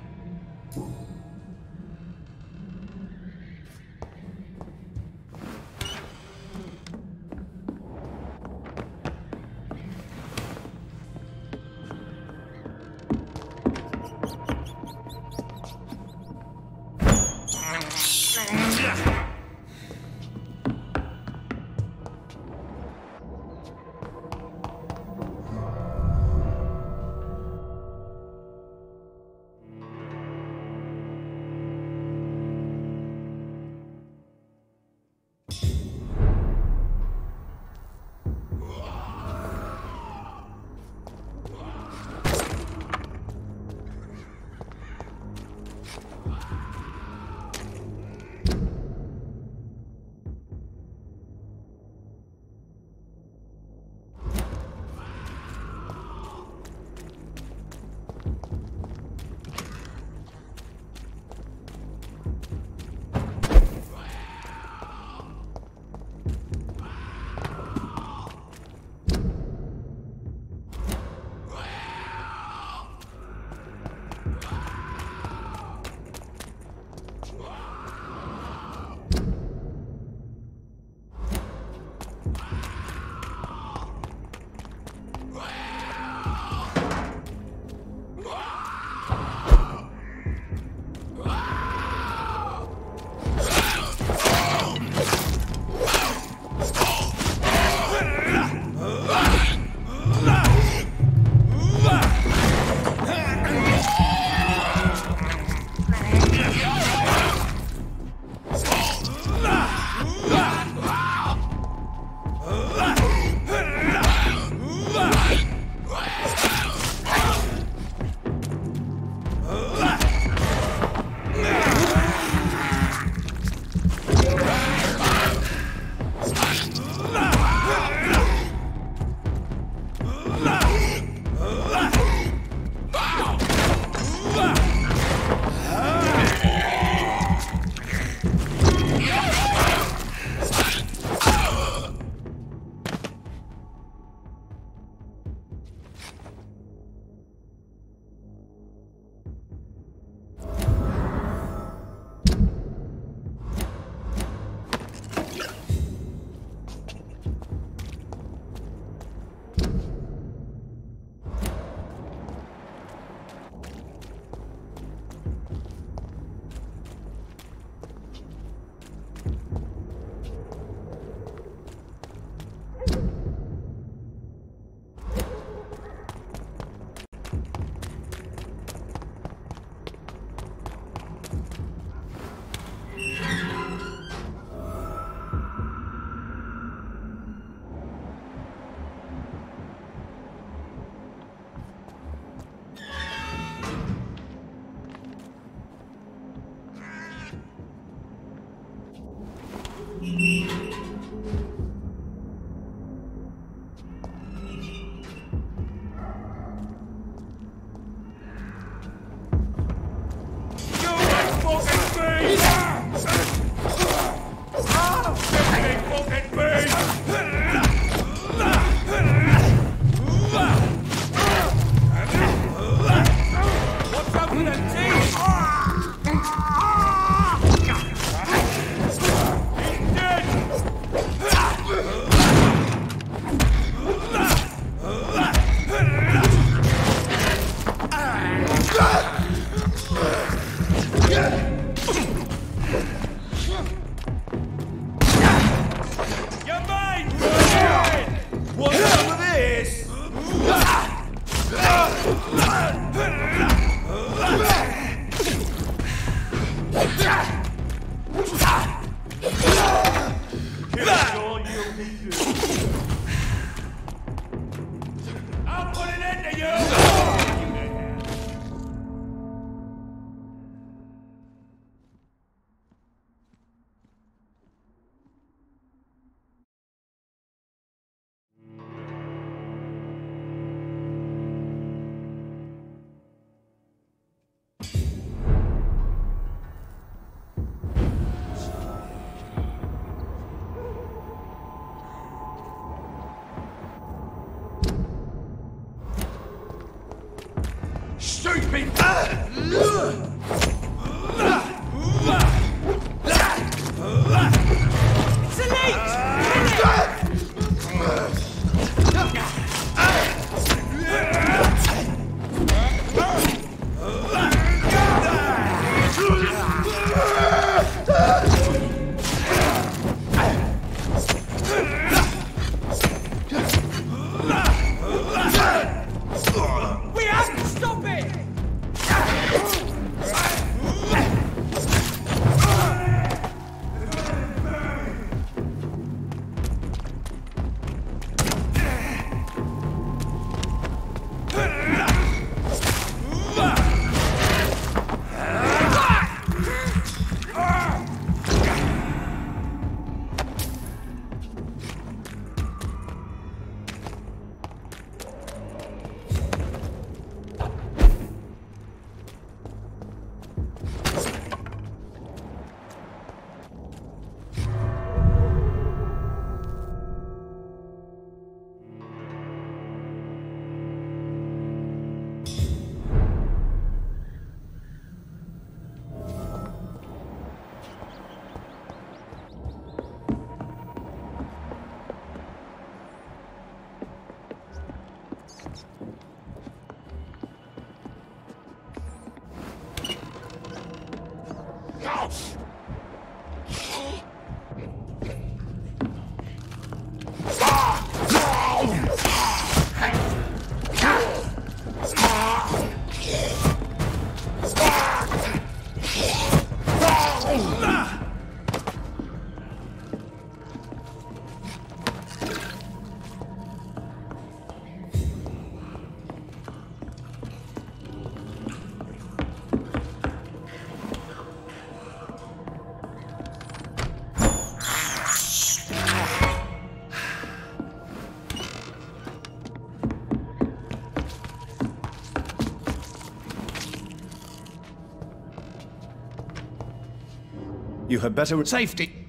You had better... Safety!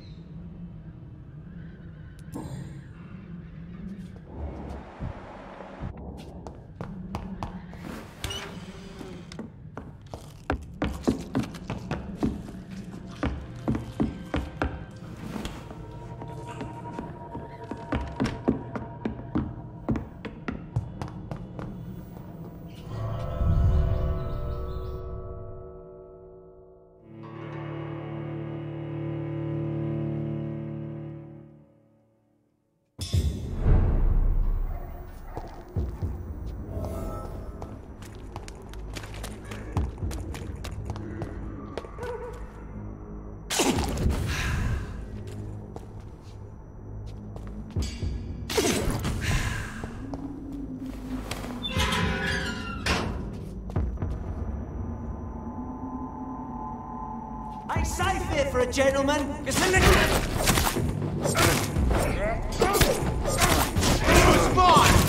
Ain't safe here for a gentleman. It's a little... It's mine!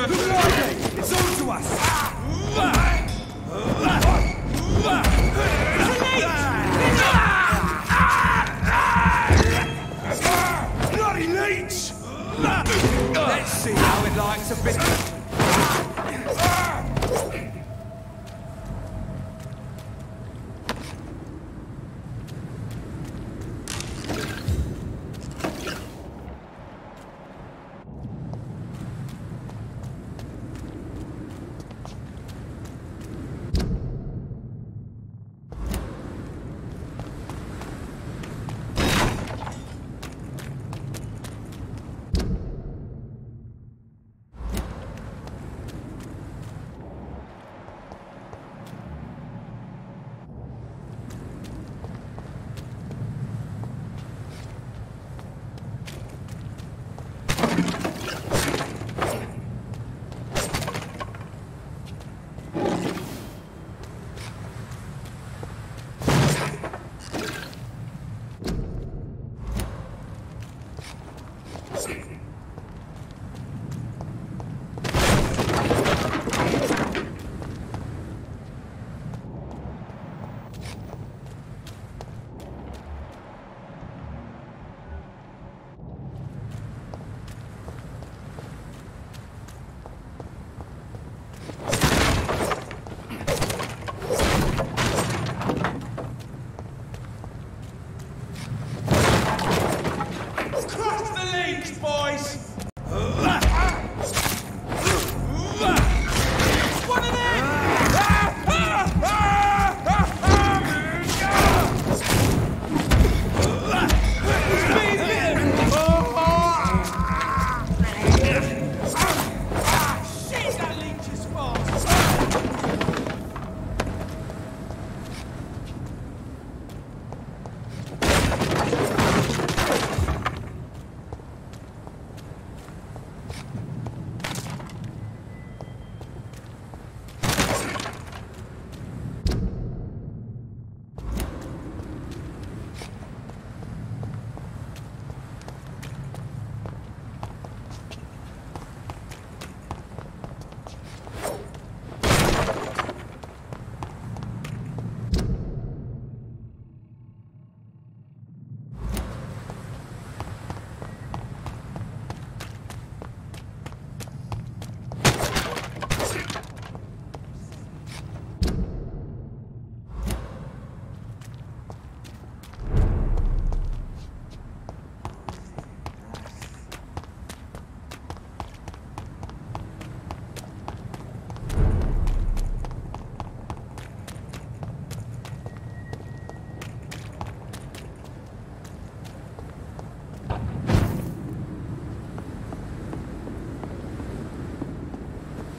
sir! It's all to us! Bloody leech! Let's see how it likes a bit.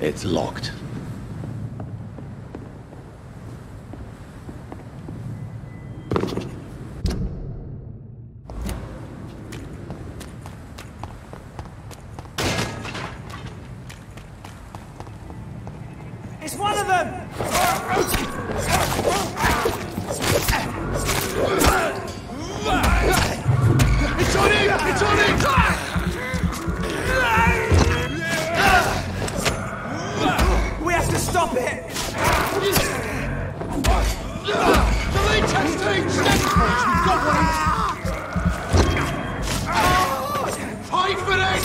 It's locked. It's one of them! It's on him! It's on him! We have to stop it! The lead testing! Steady, boys! We've got one! Fight for it!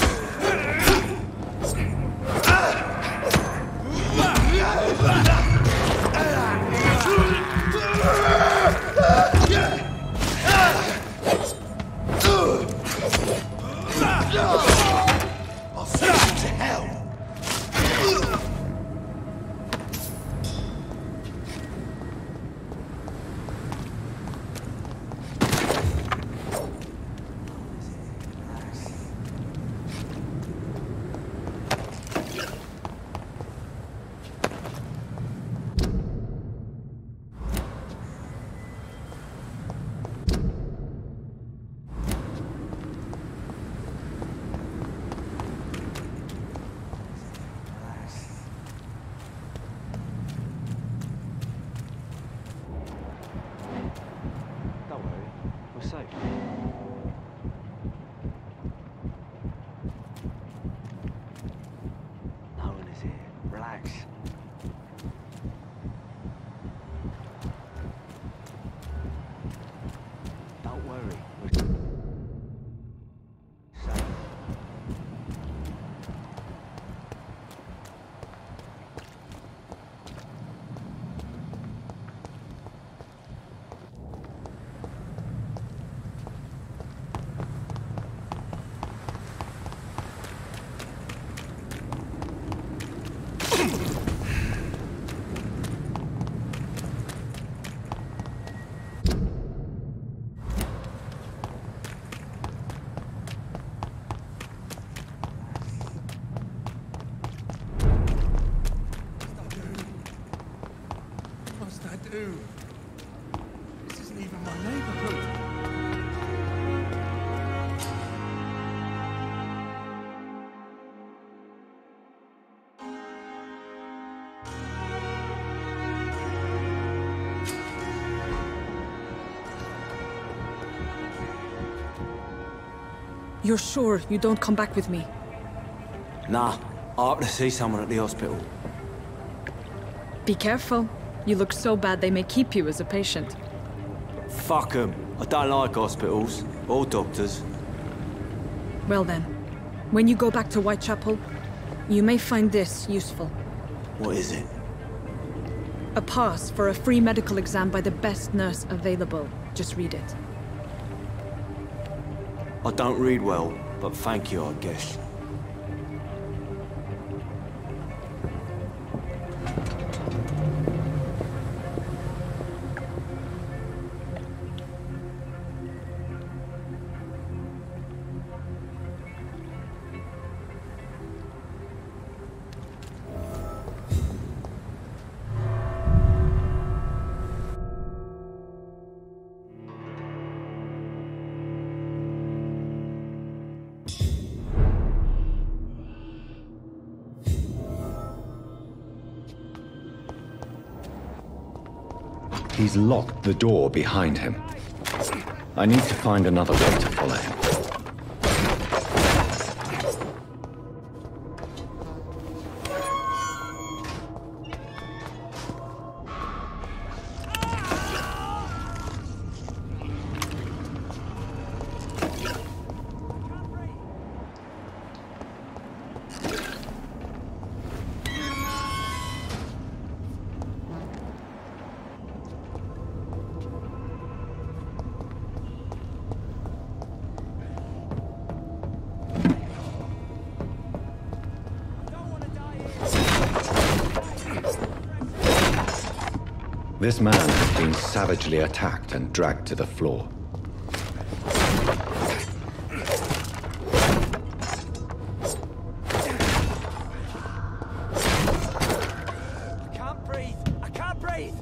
I'll send you to hell! do? This isn't even my neighborhood. You're sure you don't come back with me? Nah, I have to see someone at the hospital. Be careful. You look so bad they may keep you as a patient. Fuck 'em. I don't like hospitals. Or doctors. Well then, when you go back to Whitechapel, you may find this useful. What is it? A pass for a free medical exam by the best nurse available. Just read it. I don't read well, but thank you, I guess. He's locked the door behind him. I need to find another way to follow him. This man has been savagely attacked and dragged to the floor. I can't breathe! I can't breathe!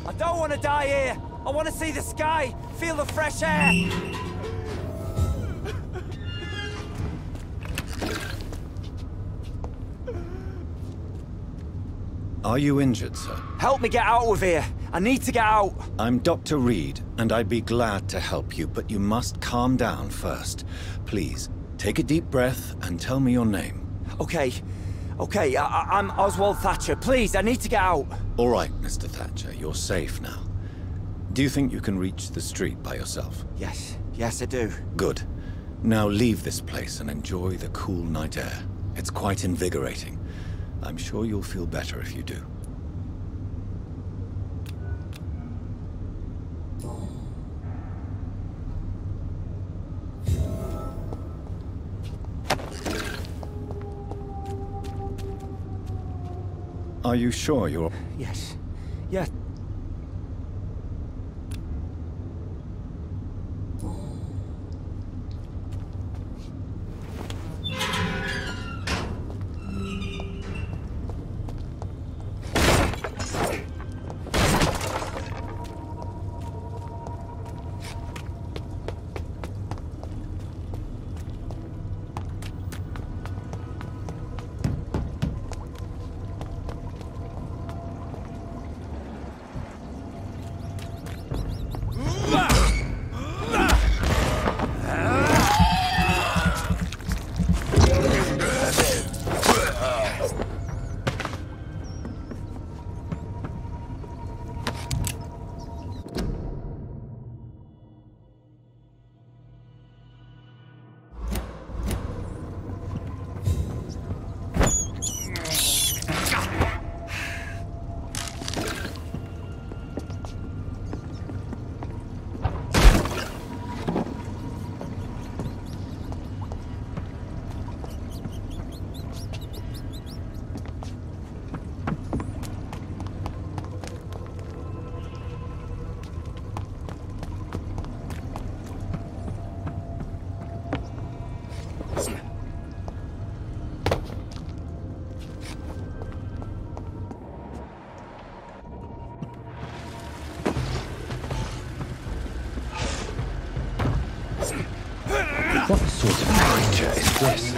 I don't want to die here. I want to see the sky, feel the fresh air. Are you injured, sir? Help me get out of here. I need to get out. I'm Dr. Reed, and I'd be glad to help you, but you must calm down first. Please, take a deep breath and tell me your name. Okay. I'm Oswald Thatcher. Please, I need to get out. All right, Mr. Thatcher, you're safe now. Do you think you can reach the street by yourself? Yes, I do. Good. Now leave this place and enjoy the cool night air. It's quite invigorating. I'm sure you'll feel better if you do. Are you sure you're... Yes. Yeah. What sort of creature is this?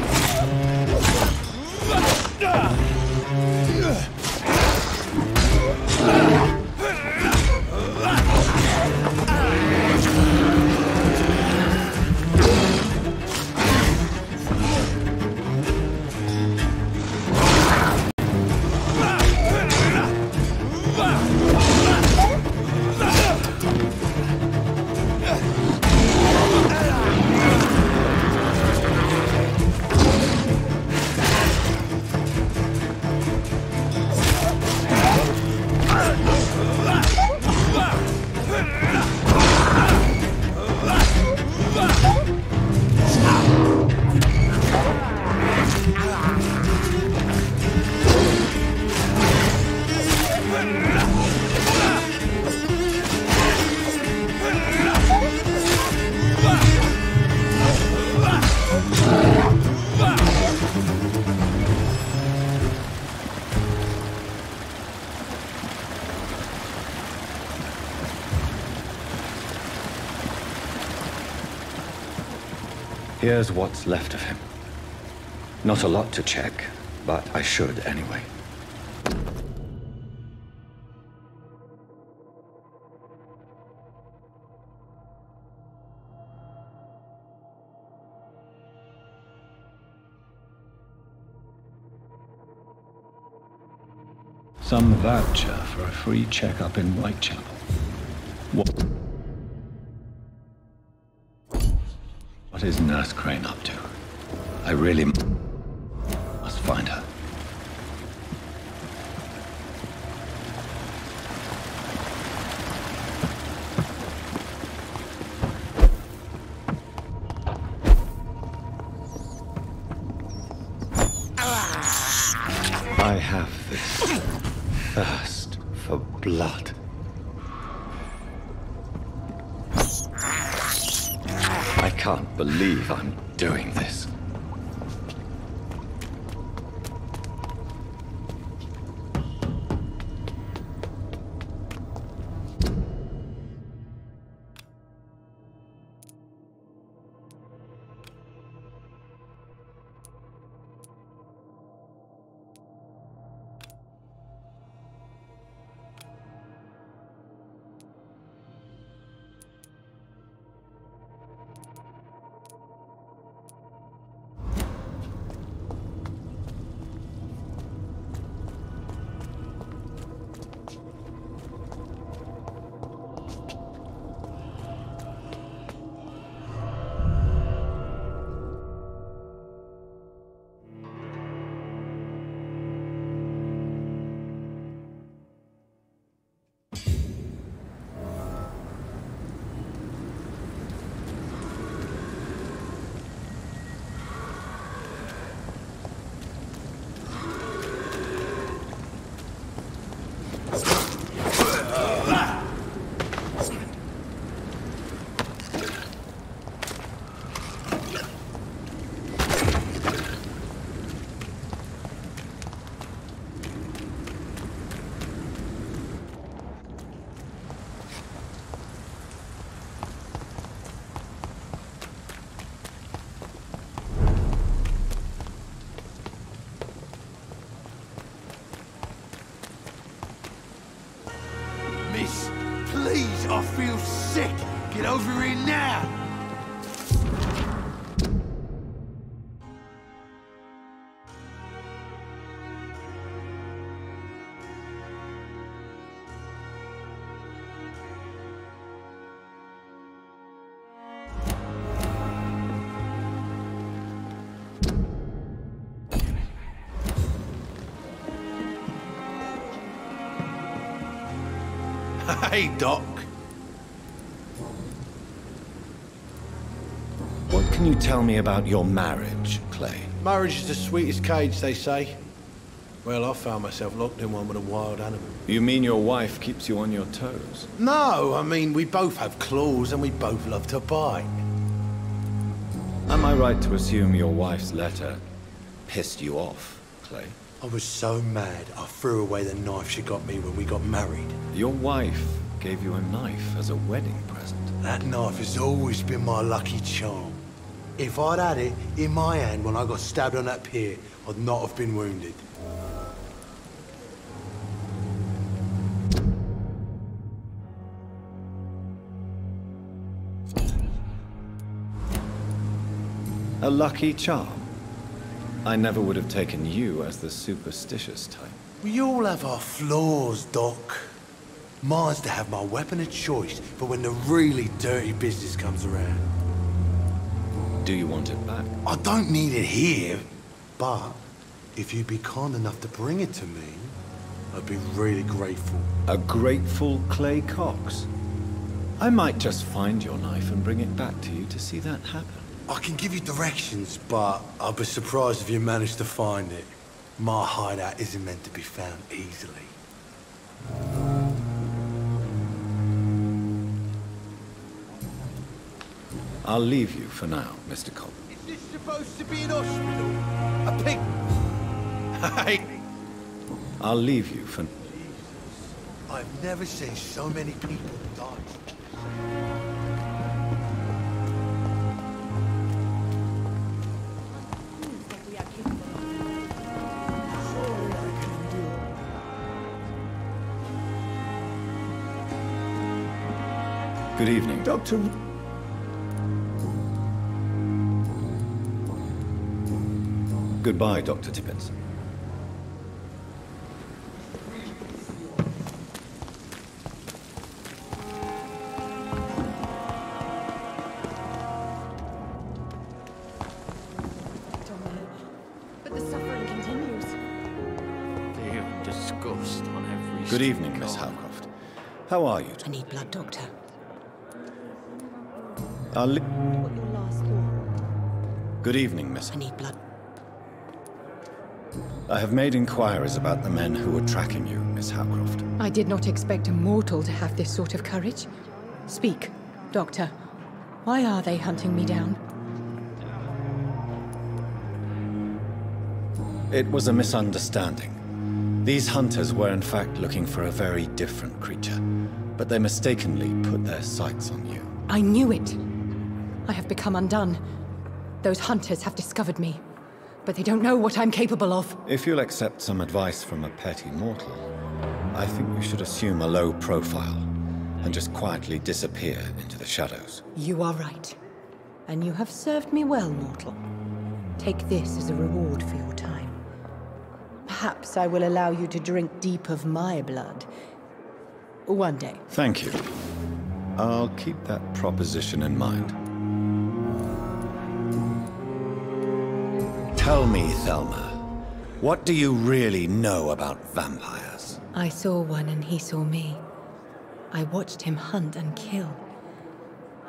Here's what's left of him. Not a lot to check, but I should anyway. Some voucher for a free checkup in Whitechapel. What is Nurse Crane up to? I really must find her. I have this thirst for blood. I can't believe I'm doing this. Hey, Doc. What can you tell me about your marriage, Clay? Marriage is the sweetest cage, they say. Well, I found myself locked in one with a wild animal. You mean your wife keeps you on your toes? No, I mean, we both have claws and we both love to bite. Am I right to assume your wife's letter pissed you off, Clay? I was so mad, I threw away the knife she got me when we got married. Your wife gave you a knife as a wedding present. That knife has always been my lucky charm. If I'd had it in my hand when I got stabbed on that pier, I'd not have been wounded. A lucky charm? I never would have taken you as the superstitious type. We all have our flaws, Doc. Mine's to have my weapon of choice for when the really dirty business comes around. Do you want it back? I don't need it here, but if you'd be kind enough to bring it to me, I'd be really grateful. A grateful Clay Cox? I might just find your knife and bring it back to you to see that happen. I can give you directions, but I'd be surprised if you managed to find it. My hideout isn't meant to be found easily. I'll leave you for now, Mr. Cobb. Is this supposed to be an hospital? A pig? Hey! I'll leave you for... I've never seen so many people die. Good evening. Dr. Goodbye, Dr. Tippins. But the suffering continues. Fear and disgust on every Good evening, Miss Howcroft. How are you? I need blood, Doctor. What your last thought? Good evening, Miss. I need blood. I have made inquiries about the men who were tracking you, Miss Howcroft. I did not expect a mortal to have this sort of courage. Speak, Doctor. Why are they hunting me down? It was a misunderstanding. These hunters were in fact looking for a very different creature, but they mistakenly put their sights on you. I knew it. I have become undone. Those hunters have discovered me, but they don't know what I'm capable of. If you'll accept some advice from a petty mortal, I think you should assume a low profile and just quietly disappear into the shadows. You are right. And you have served me well, mortal. Take this as a reward for your time. Perhaps I will allow you to drink deep of my blood. One day. Thank you. I'll keep that proposition in mind. Tell me, Thelma, what do you really know about vampires? I saw one and he saw me. I watched him hunt and kill.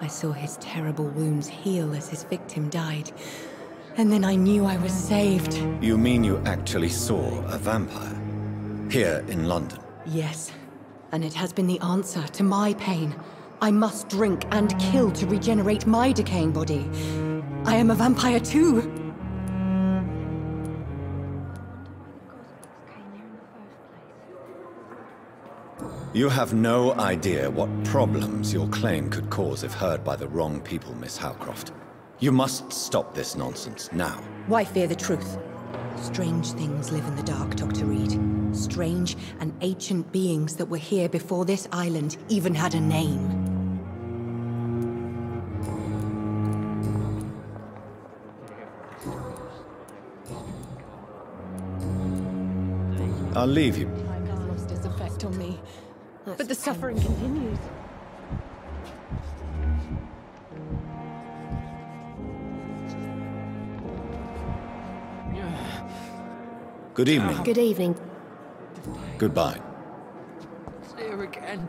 I saw his terrible wounds heal as his victim died. And then I knew I was saved. You mean you actually saw a vampire? Here in London? Yes. And it has been the answer to my pain. I must drink and kill to regenerate my decaying body. I am a vampire too. You have no idea what problems your claim could cause if heard by the wrong people, Miss Howcroft. You must stop this nonsense now. Why fear the truth? Strange things live in the dark, Dr. Reed. Strange and ancient beings that were here before this island even had a name. I'll leave you. Time has lost its effect on me, but the suffering continues. Good evening. Good evening. Goodbye. It's here again.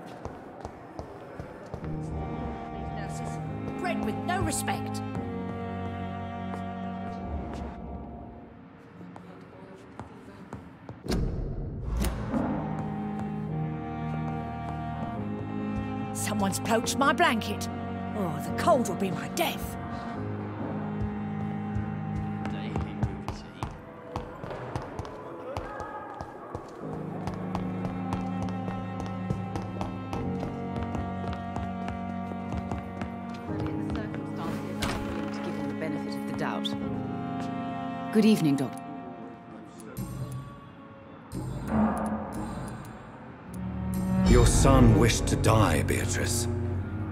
man with no respect. Someone's poached my blanket. Oh, the cold will be my death. Good evening, Doctor. Your son wished to die, Beatrice.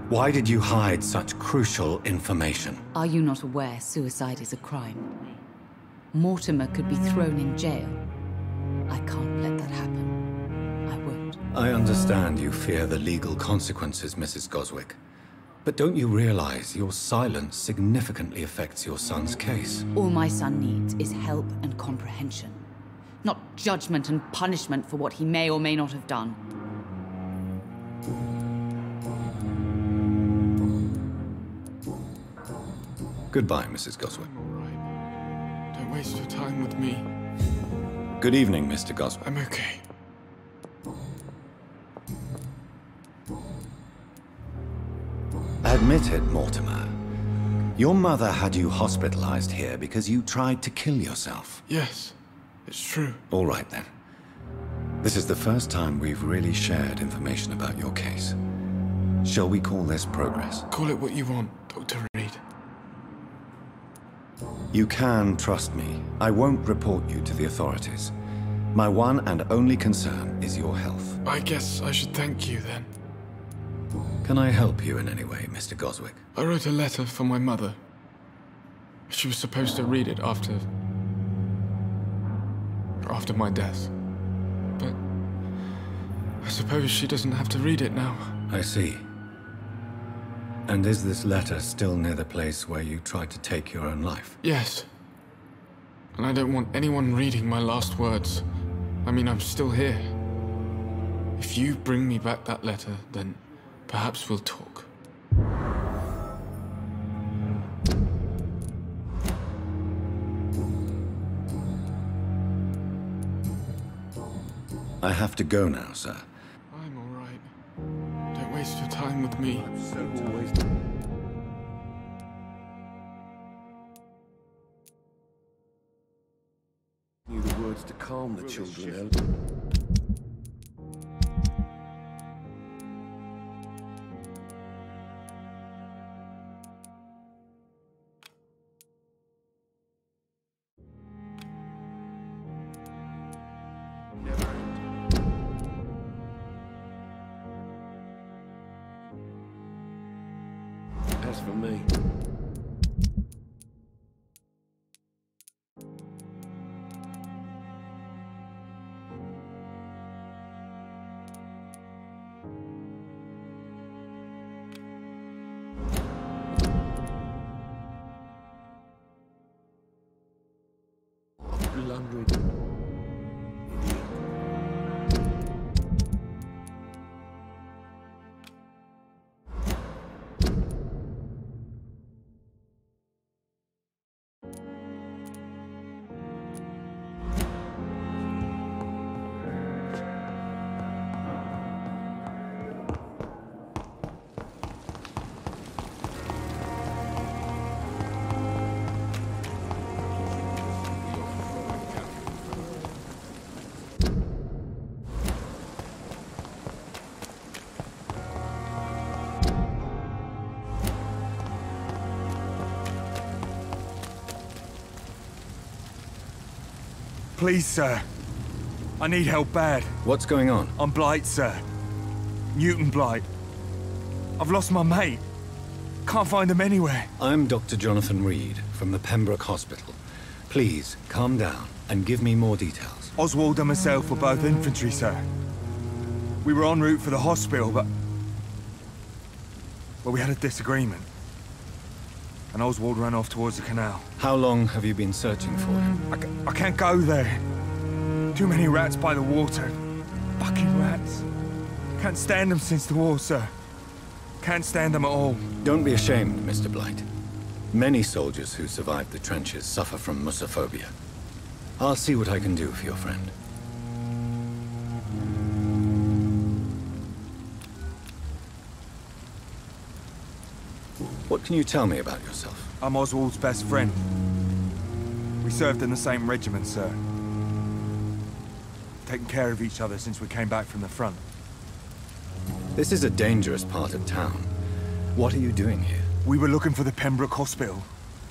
Why did you hide such crucial information? Are you not aware suicide is a crime? Mortimer could be thrown in jail. I can't let that happen. I won't. I understand you fear the legal consequences, Mrs. Goswick. But don't you realize your silence significantly affects your son's case? All my son needs is help and comprehension. Not judgment and punishment for what he may or may not have done. Goodbye, Mrs. Goswick. I'm all right. Don't waste your time with me. Good evening, Mr. Goswick. I'm okay. Admit it, Mortimer. Your mother had you hospitalized here because you tried to kill yourself. Yes, it's true. All right, then. This is the first time we've really shared information about your case. Shall we call this progress? Call it what you want, Dr. Reed. You can trust me. I won't report you to the authorities. My one and only concern is your health. I guess I should thank you, then. Can I help you in any way, Mr. Goswick? I wrote a letter for my mother. She was supposed to read it after my death. But I suppose she doesn't have to read it now. I see. And is this letter still near the place where you tried to take your own life? Yes. And I don't want anyone reading my last words. I mean, I'm still here. If you bring me back that letter, then perhaps we'll talk. I have to go now, sir. I'm all right. Don't waste your time with me. Knew the words to calm the children. As for me, blundering. Please, sir. I need help bad. What's going on? I'm Blight, sir. Newton Blight. I've lost my mate. Can't find him anywhere. I'm Dr. Jonathan Reed from the Pembroke Hospital. Please, calm down and give me more details. Oswald and myself were both infantry, sir. We were en route for the hospital, but... well, we had a disagreement. And Oswald ran off towards the canal. How long have you been searching for him? I can't go there. Too many rats by the water. Fucking rats. Can't stand them since the war, sir. Can't stand them at all. Don't be ashamed, Mr. Blight. Many soldiers who survived the trenches suffer from musophobia. I'll see what I can do for your friend. What can you tell me about yourself? I'm Oswald's best friend. We served in the same regiment, sir. Taken care of each other since we came back from the front. This is a dangerous part of town. What are you doing here? We were looking for the Pembroke Hospital.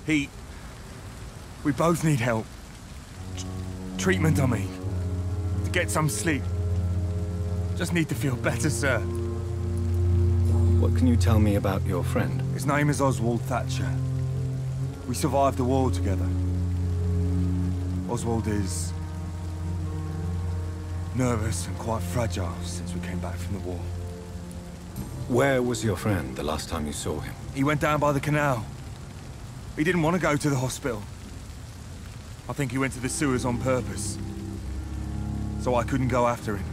We both need help. Treatment, I mean. To get some sleep. Just need to feel better, sir. What can you tell me about your friend? His name is Oswald Thatcher. We survived the war together. Oswald is nervous and quite fragile since we came back from the war. Where was your friend the last time you saw him? He went down by the canal. He didn't want to go to the hospital. I think he went to the sewers on purpose. So I couldn't go after him.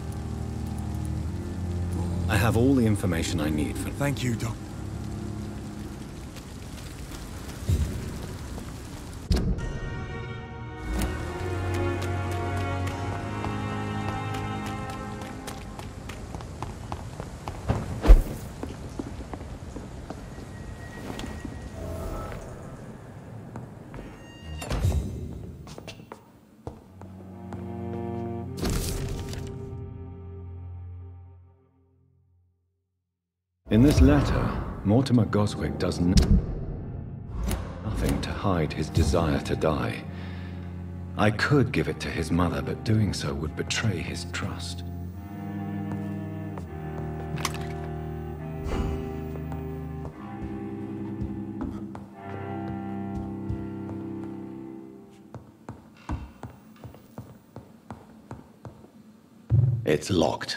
I have all the information I need for... Thank you, Doc. In this letter, Mortimer Goswick does nothing to hide his desire to die. I could give it to his mother, but doing so would betray his trust. It's locked.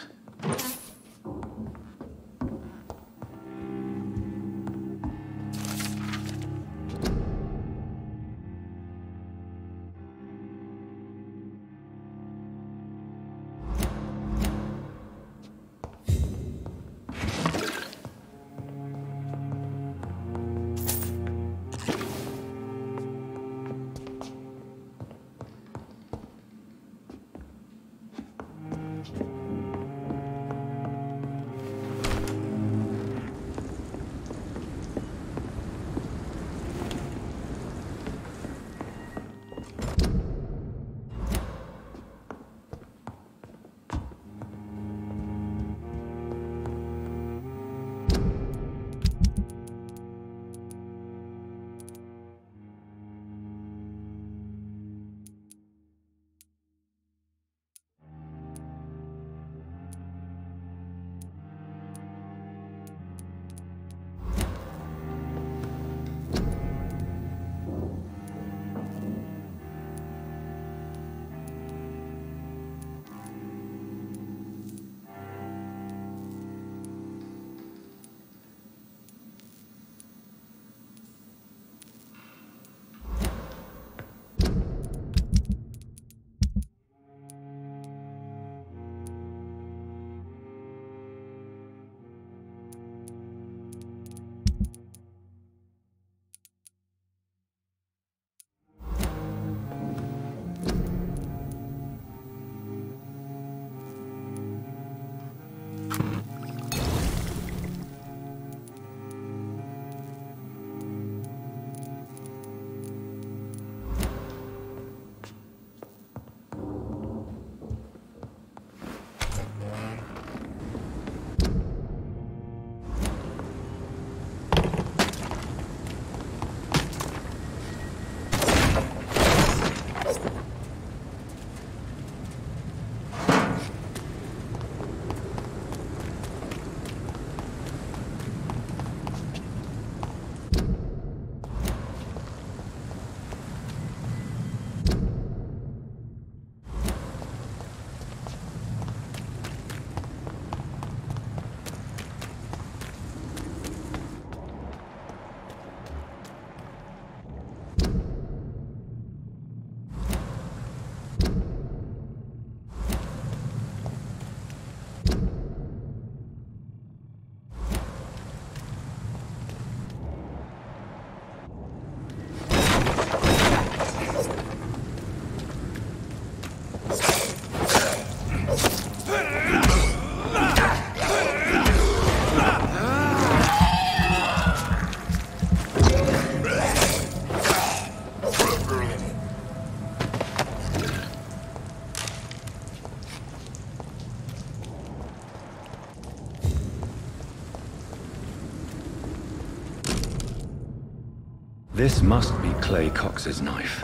This must be Clay Cox's knife.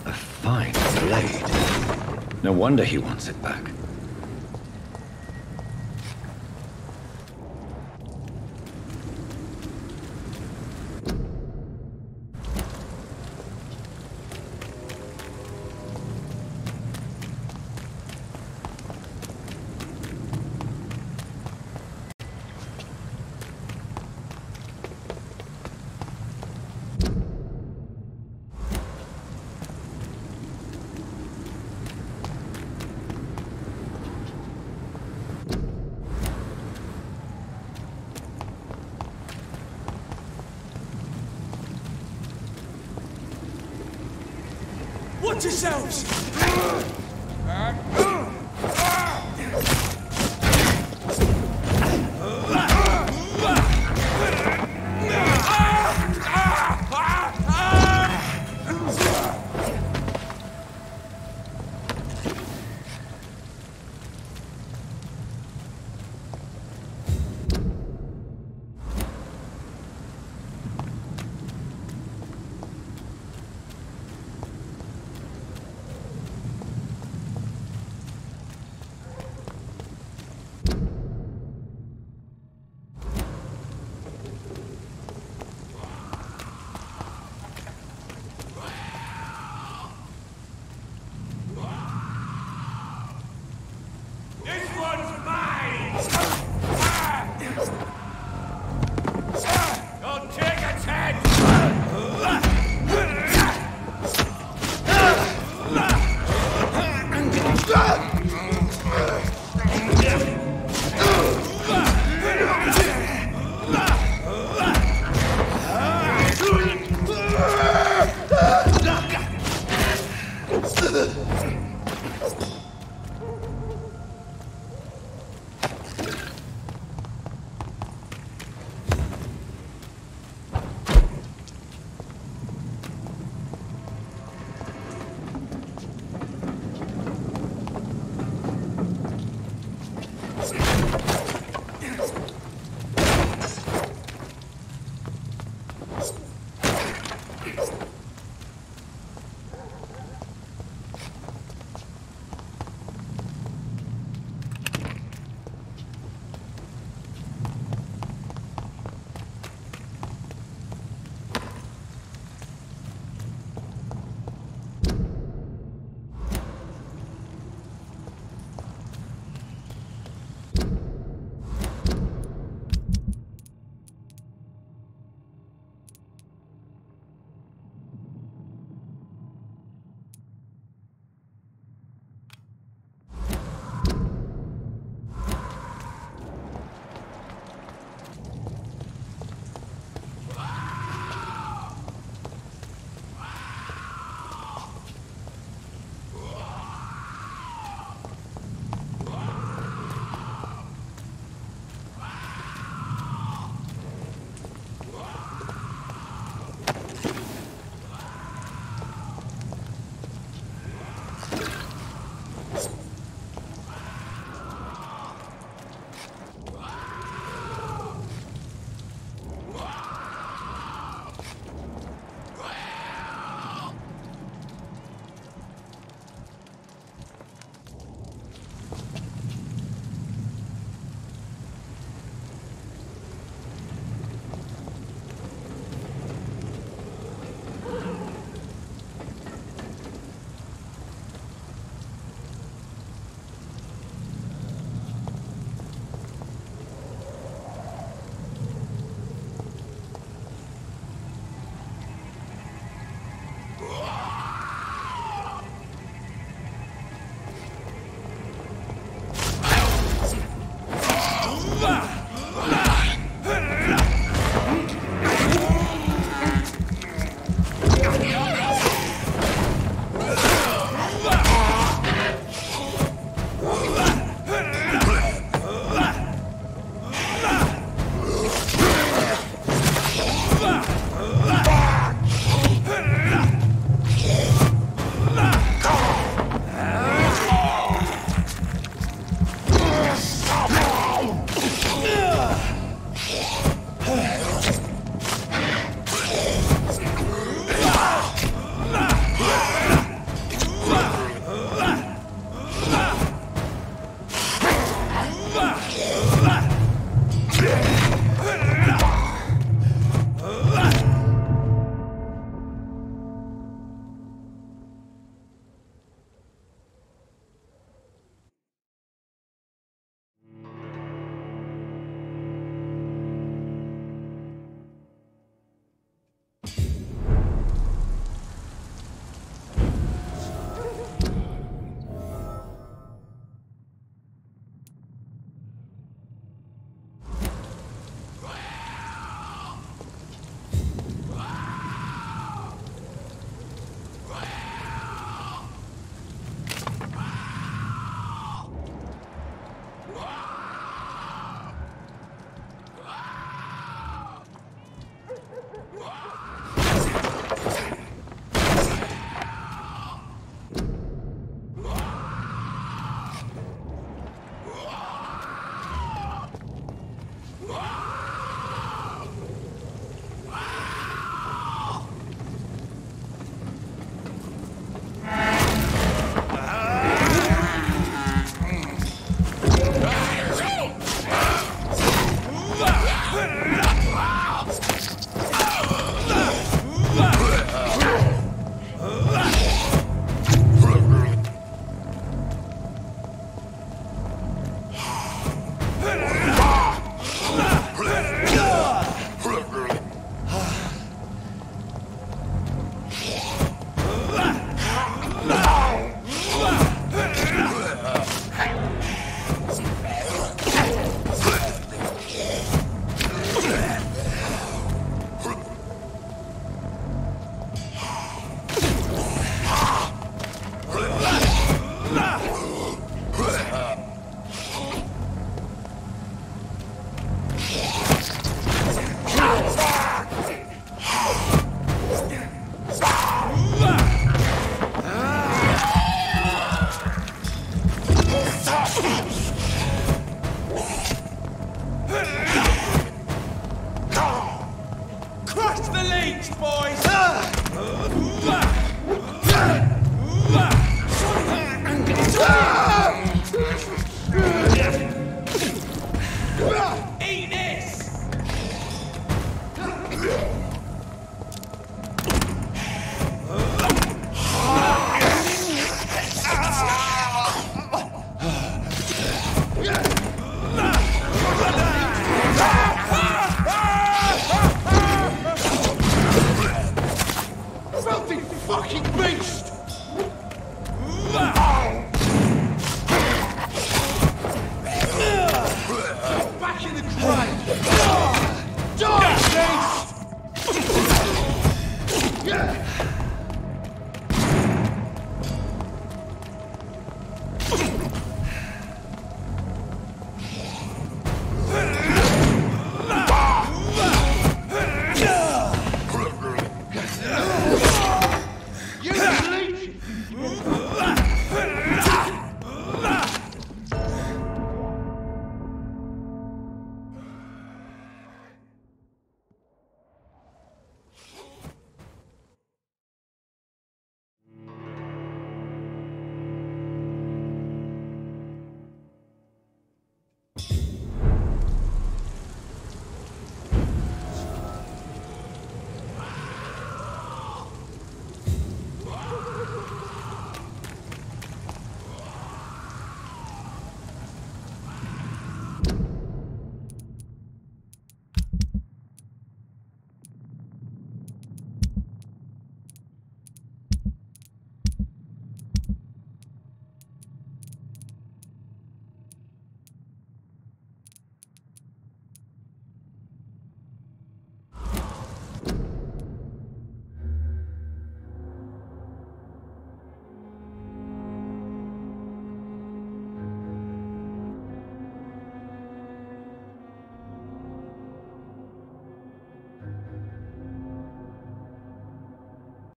A fine blade. No wonder he wants it back. Watch yourselves!